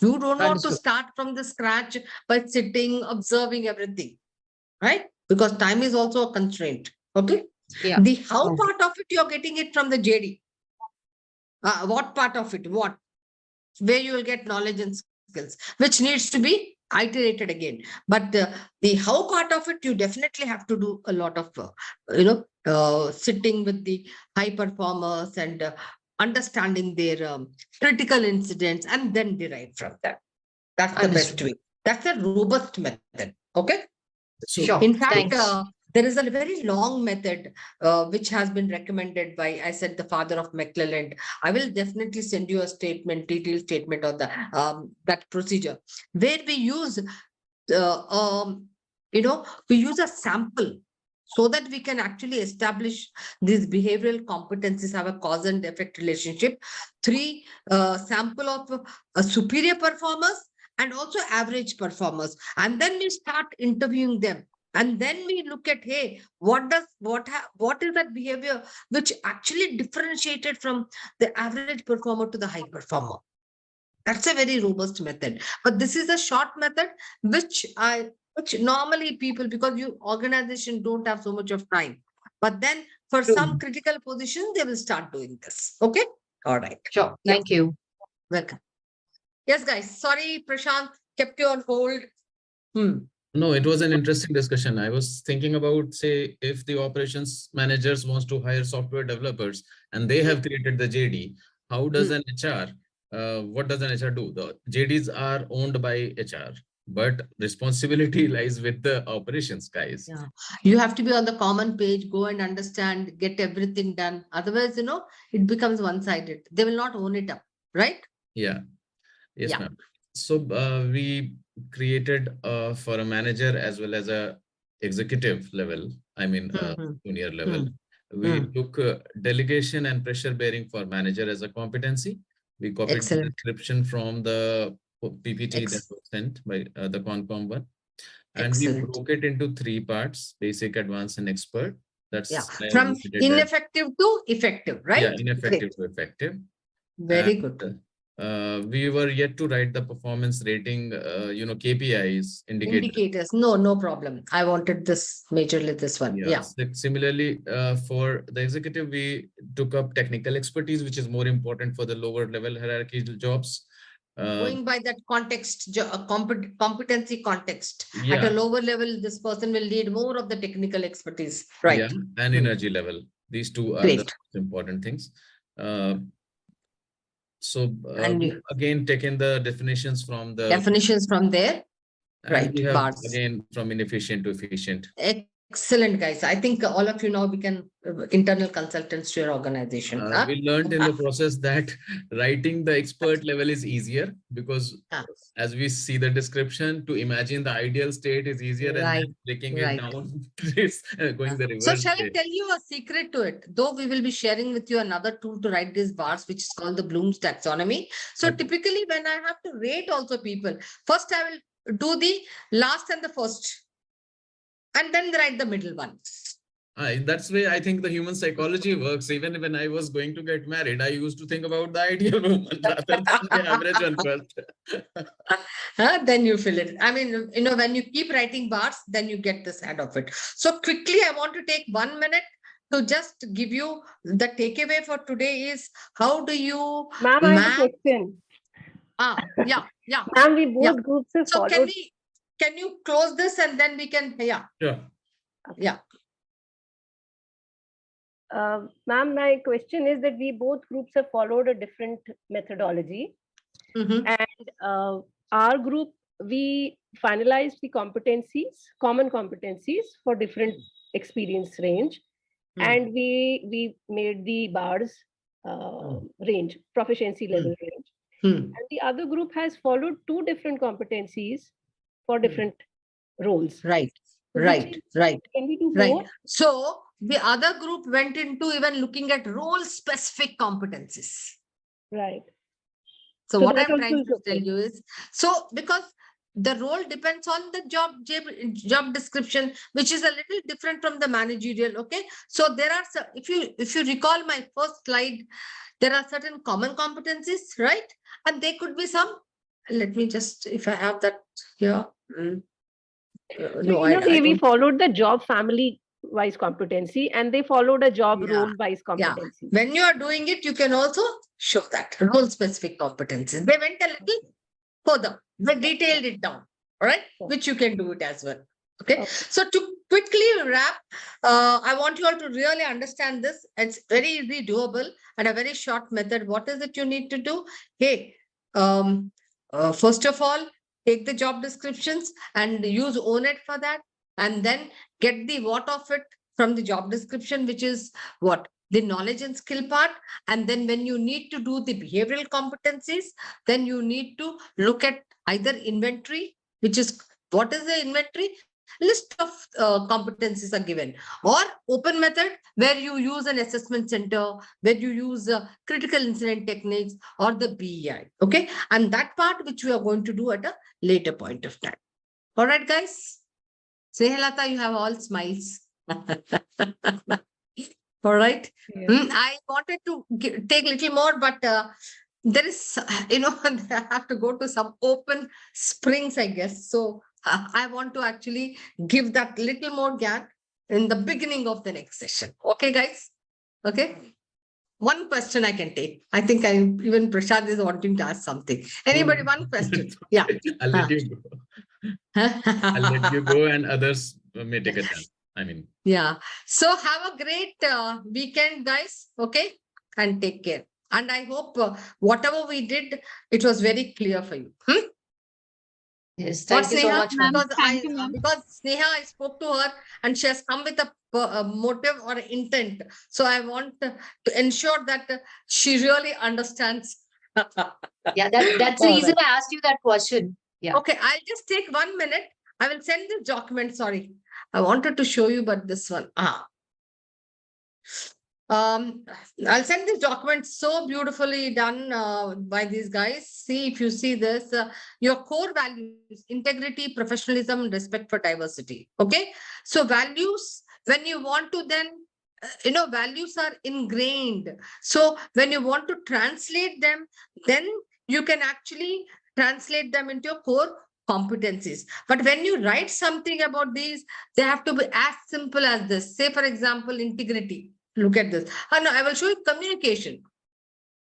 You don't want to Understood. start from the scratch by sitting, observing everything, right? Because time is also a constraint. Okay. Yeah. The how Okay. part of it, you're getting it from the JD. What part of it? What? Where you will get knowledge and skills, which needs to be iterated again. But the how part of it, you definitely have to do a lot of, sitting with the high performers and understanding their critical incidents and then derive from that. That's the best Understood. way. That's a robust method. Okay. So Sure. In fact, Thanks. there is a very long method which has been recommended by, I said, the father of McClelland. I will definitely send you a statement, detailed statement on the that procedure, where we use, we use a sample so that we can actually establish these behavioral competencies have a cause and effect relationship. Three sample of superior performers and also average performers, and then we start interviewing them, and then we look at, hey, what is that behavior which actually differentiated from the average performer to the high performer. That's a very robust method, but this is a short method which normally people, because you organization don't have so much of time, but then for True. some critical position they will start doing this. Okay. All right. Sure. Yeah. Thank you. Welcome. Yes, guys. Sorry, Prashant kept you on hold. no, it was an interesting discussion. I was thinking about, say, if the operations managers wants to hire software developers and they have created the JD, how does an HR, what does an HR do? The JDs are owned by HR, but responsibility lies with the operations guys. Yeah. You have to be on the common page, go and understand, get everything done. Otherwise, it becomes one-sided. They will not own it up, right? Yeah. Yes, Yeah. ma'am. So we created for a manager as well as a executive level, I mean, Mhm. junior level. Mm. We Mm. took delegation and pressure bearing for manager as a competency. We copied the Excellent. description from the PPT that Ex was sent by the Concom one. And we Excellent. broke it into three parts: basic, advanced, and expert. Yeah. That's where From we did that. ineffective to effective, Yeah, right? ineffective Great. to effective. Very And good. we were yet to write the performance rating, KPIs, indicators. Indicators. No, no problem. I wanted this majorly this one. Yeah. Yeah. Similarly, for the executive, we took up technical expertise, which is more important for the lower level hierarchy jobs. Going by that context, competency context. At a Yeah, lower level, this person will need more of the technical expertise. Right. yeah, and Hmm. energy level. These two are the Great. most important things. Uh, so And we again taken the definitions from the, definitions from there. and Right. we have Bars. again from inefficient to efficient. Excellent, guys. I think all of you now become internal consultants to your organization. We learned in the process that writing the expert level is easier because as we see the description, to imagine the ideal state is easier and Right, then breaking right. it down, it's going the So reverse shall I way. tell you a secret to it? Though we will be sharing with you another tool to write these bars, which is called the Bloom's taxonomy. So Okay. typically when I have to rate also people, first I will do the last and the first, and then write the middle one. That's way I think the human psychology works. Even when I was going to get married, I used to think about the ideal woman rather than the average one first. Then you fill it. I mean, when you keep writing bars, then you get this head of it. So quickly, I want to take 1 minute to just give you the takeaway for today is how do you Ma'am, I have a map? question. Yeah. Ma'am, we both Yeah. groups have So followed. can you close this and then we can, yeah. Sure. Ma'am, my question is that we both groups have followed a different methodology. Mhm. And our group, we finalized the competencies, common competencies for different experience range. And we made the bars range, proficiency level range. And the other group has followed 2 different competencies for different roles. Right. So Right. Can we do Right. both? So the other group went into even looking at role specific competencies. Right. So So what that I'm trying also to is tell okay. you is, so because the role depends on the job description, which is a little different from the managerial. Okay. So there are some, if you recall my first slide, there are certain common competencies, right? And there could be some, let me just, if I have that here. So No, in a way, I we don't. followed the job family wise competency and they followed a job Yeah, role wise Yeah. competency. When you are doing it, you can also show that role specific competencies. They went a little further. They detailed it down. All right. Sure. Which you can do it as well. Okay. Okay. So to quickly wrap, I want you all to really understand this. It's very easy doable and a very short method. What is it you need to do? Hey, first of all, take the job descriptions and use ONET for that. And then get the what of it from the job description, which is what? The knowledge and skill part. And then when you need to do the behavioral competencies, then you need to look at either inventory, which is what is the inventory? List of competencies are given, or open method where you use an assessment center, where you use critical incident techniques or the BEI. Okay. And that part which we are going to do at a later point of time. All right, guys. Snehalata, you have all smiles. All right. Yeah. I wanted to take little more, but there is, I have to go to some open springs, I guess. So I want to actually give that little more gap in the beginning of the next session. Okay, guys? Okay. One question I can take. I think even Prashad is wanting to ask something. Anybody, one question? Yeah. I'll let you go. I'll let you go and others may take a chance. I mean, Yeah. So have a great weekend, guys. Okay. And take care. And I hope whatever we did, it was very clear for you. Yes, What, thank you so Sneha? much, ma'am. Because Thank you, ma'am. Sneha, I spoke to her and she has come with a motive or intent. So I want to ensure that she really understands. Yeah, that's the All reason right. I asked you that question. Yeah. Okay, I'll just take 1 minute. I will send this document. Sorry, I wanted to show you, but this one. I'll send this document so beautifully done by these guys. See, if you see this, your core values, integrity, professionalism, respect for diversity. Okay. So values, when you want to then, values are ingrained. So when you want to translate them, then you can actually translate them into your core competencies. But when you write something about these, they have to be as simple as this. Say, for example, integrity. Look at this. No, I will show you communication.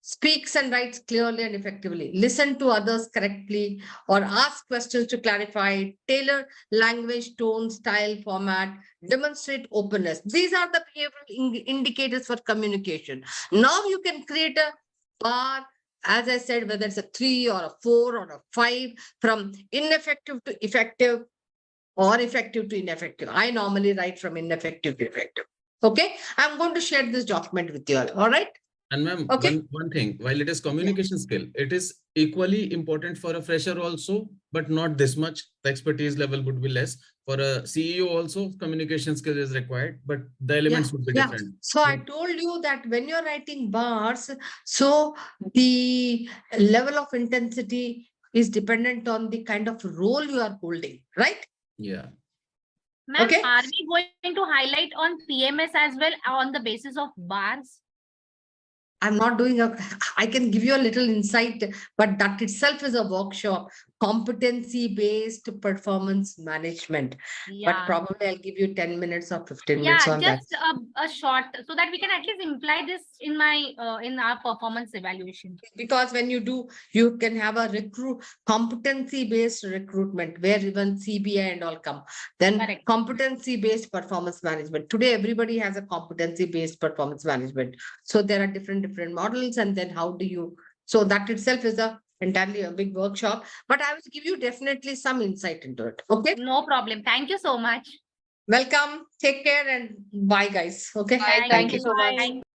Speaks and writes clearly and effectively. Listen to others correctly or ask questions to clarify. Tailor language, tone, style, format. Demonstrate openness. These are the behavioral indicators for communication. Now you can create a bar, as I said, whether it's a 3 or a 4 or a 5, from ineffective to effective, or effective to ineffective. I normally write from ineffective to effective. Okay, I'm going to share this document with you all right? And ma'am, Okay. one thing, while it is communication skill, it is equally important for a fresher also, but not this much. The expertise level would be less. For a CEO also, communication skill is required, but the elements would be different. So I told you that when you're writing bars, so the level of intensity is dependent on the kind of role you are holding, right? Yeah. Ma'am, Okay. are we going to highlight on PMS as well on the basis of bars? I'm not doing I can give you a little insight, but that itself is a workshop, competency-based performance management. But Yeah. probably I'll give you 10 minutes or 15 minutes Yeah, on that. just a short, so that we can at least imply this in my in our performance evaluation. Because when you do, you can have a competency-based recruitment where even CBI and all come. Then Correct. competency-based performance management. Today, everybody has a competency-based performance management. So there are different models, and then how do you? So that itself is entirely a big workshop. But I will give you definitely some insight into it. Okay. No problem. Thank you so much. Welcome. Take care and bye, guys. Okay. Bye. Thank Thank you so much.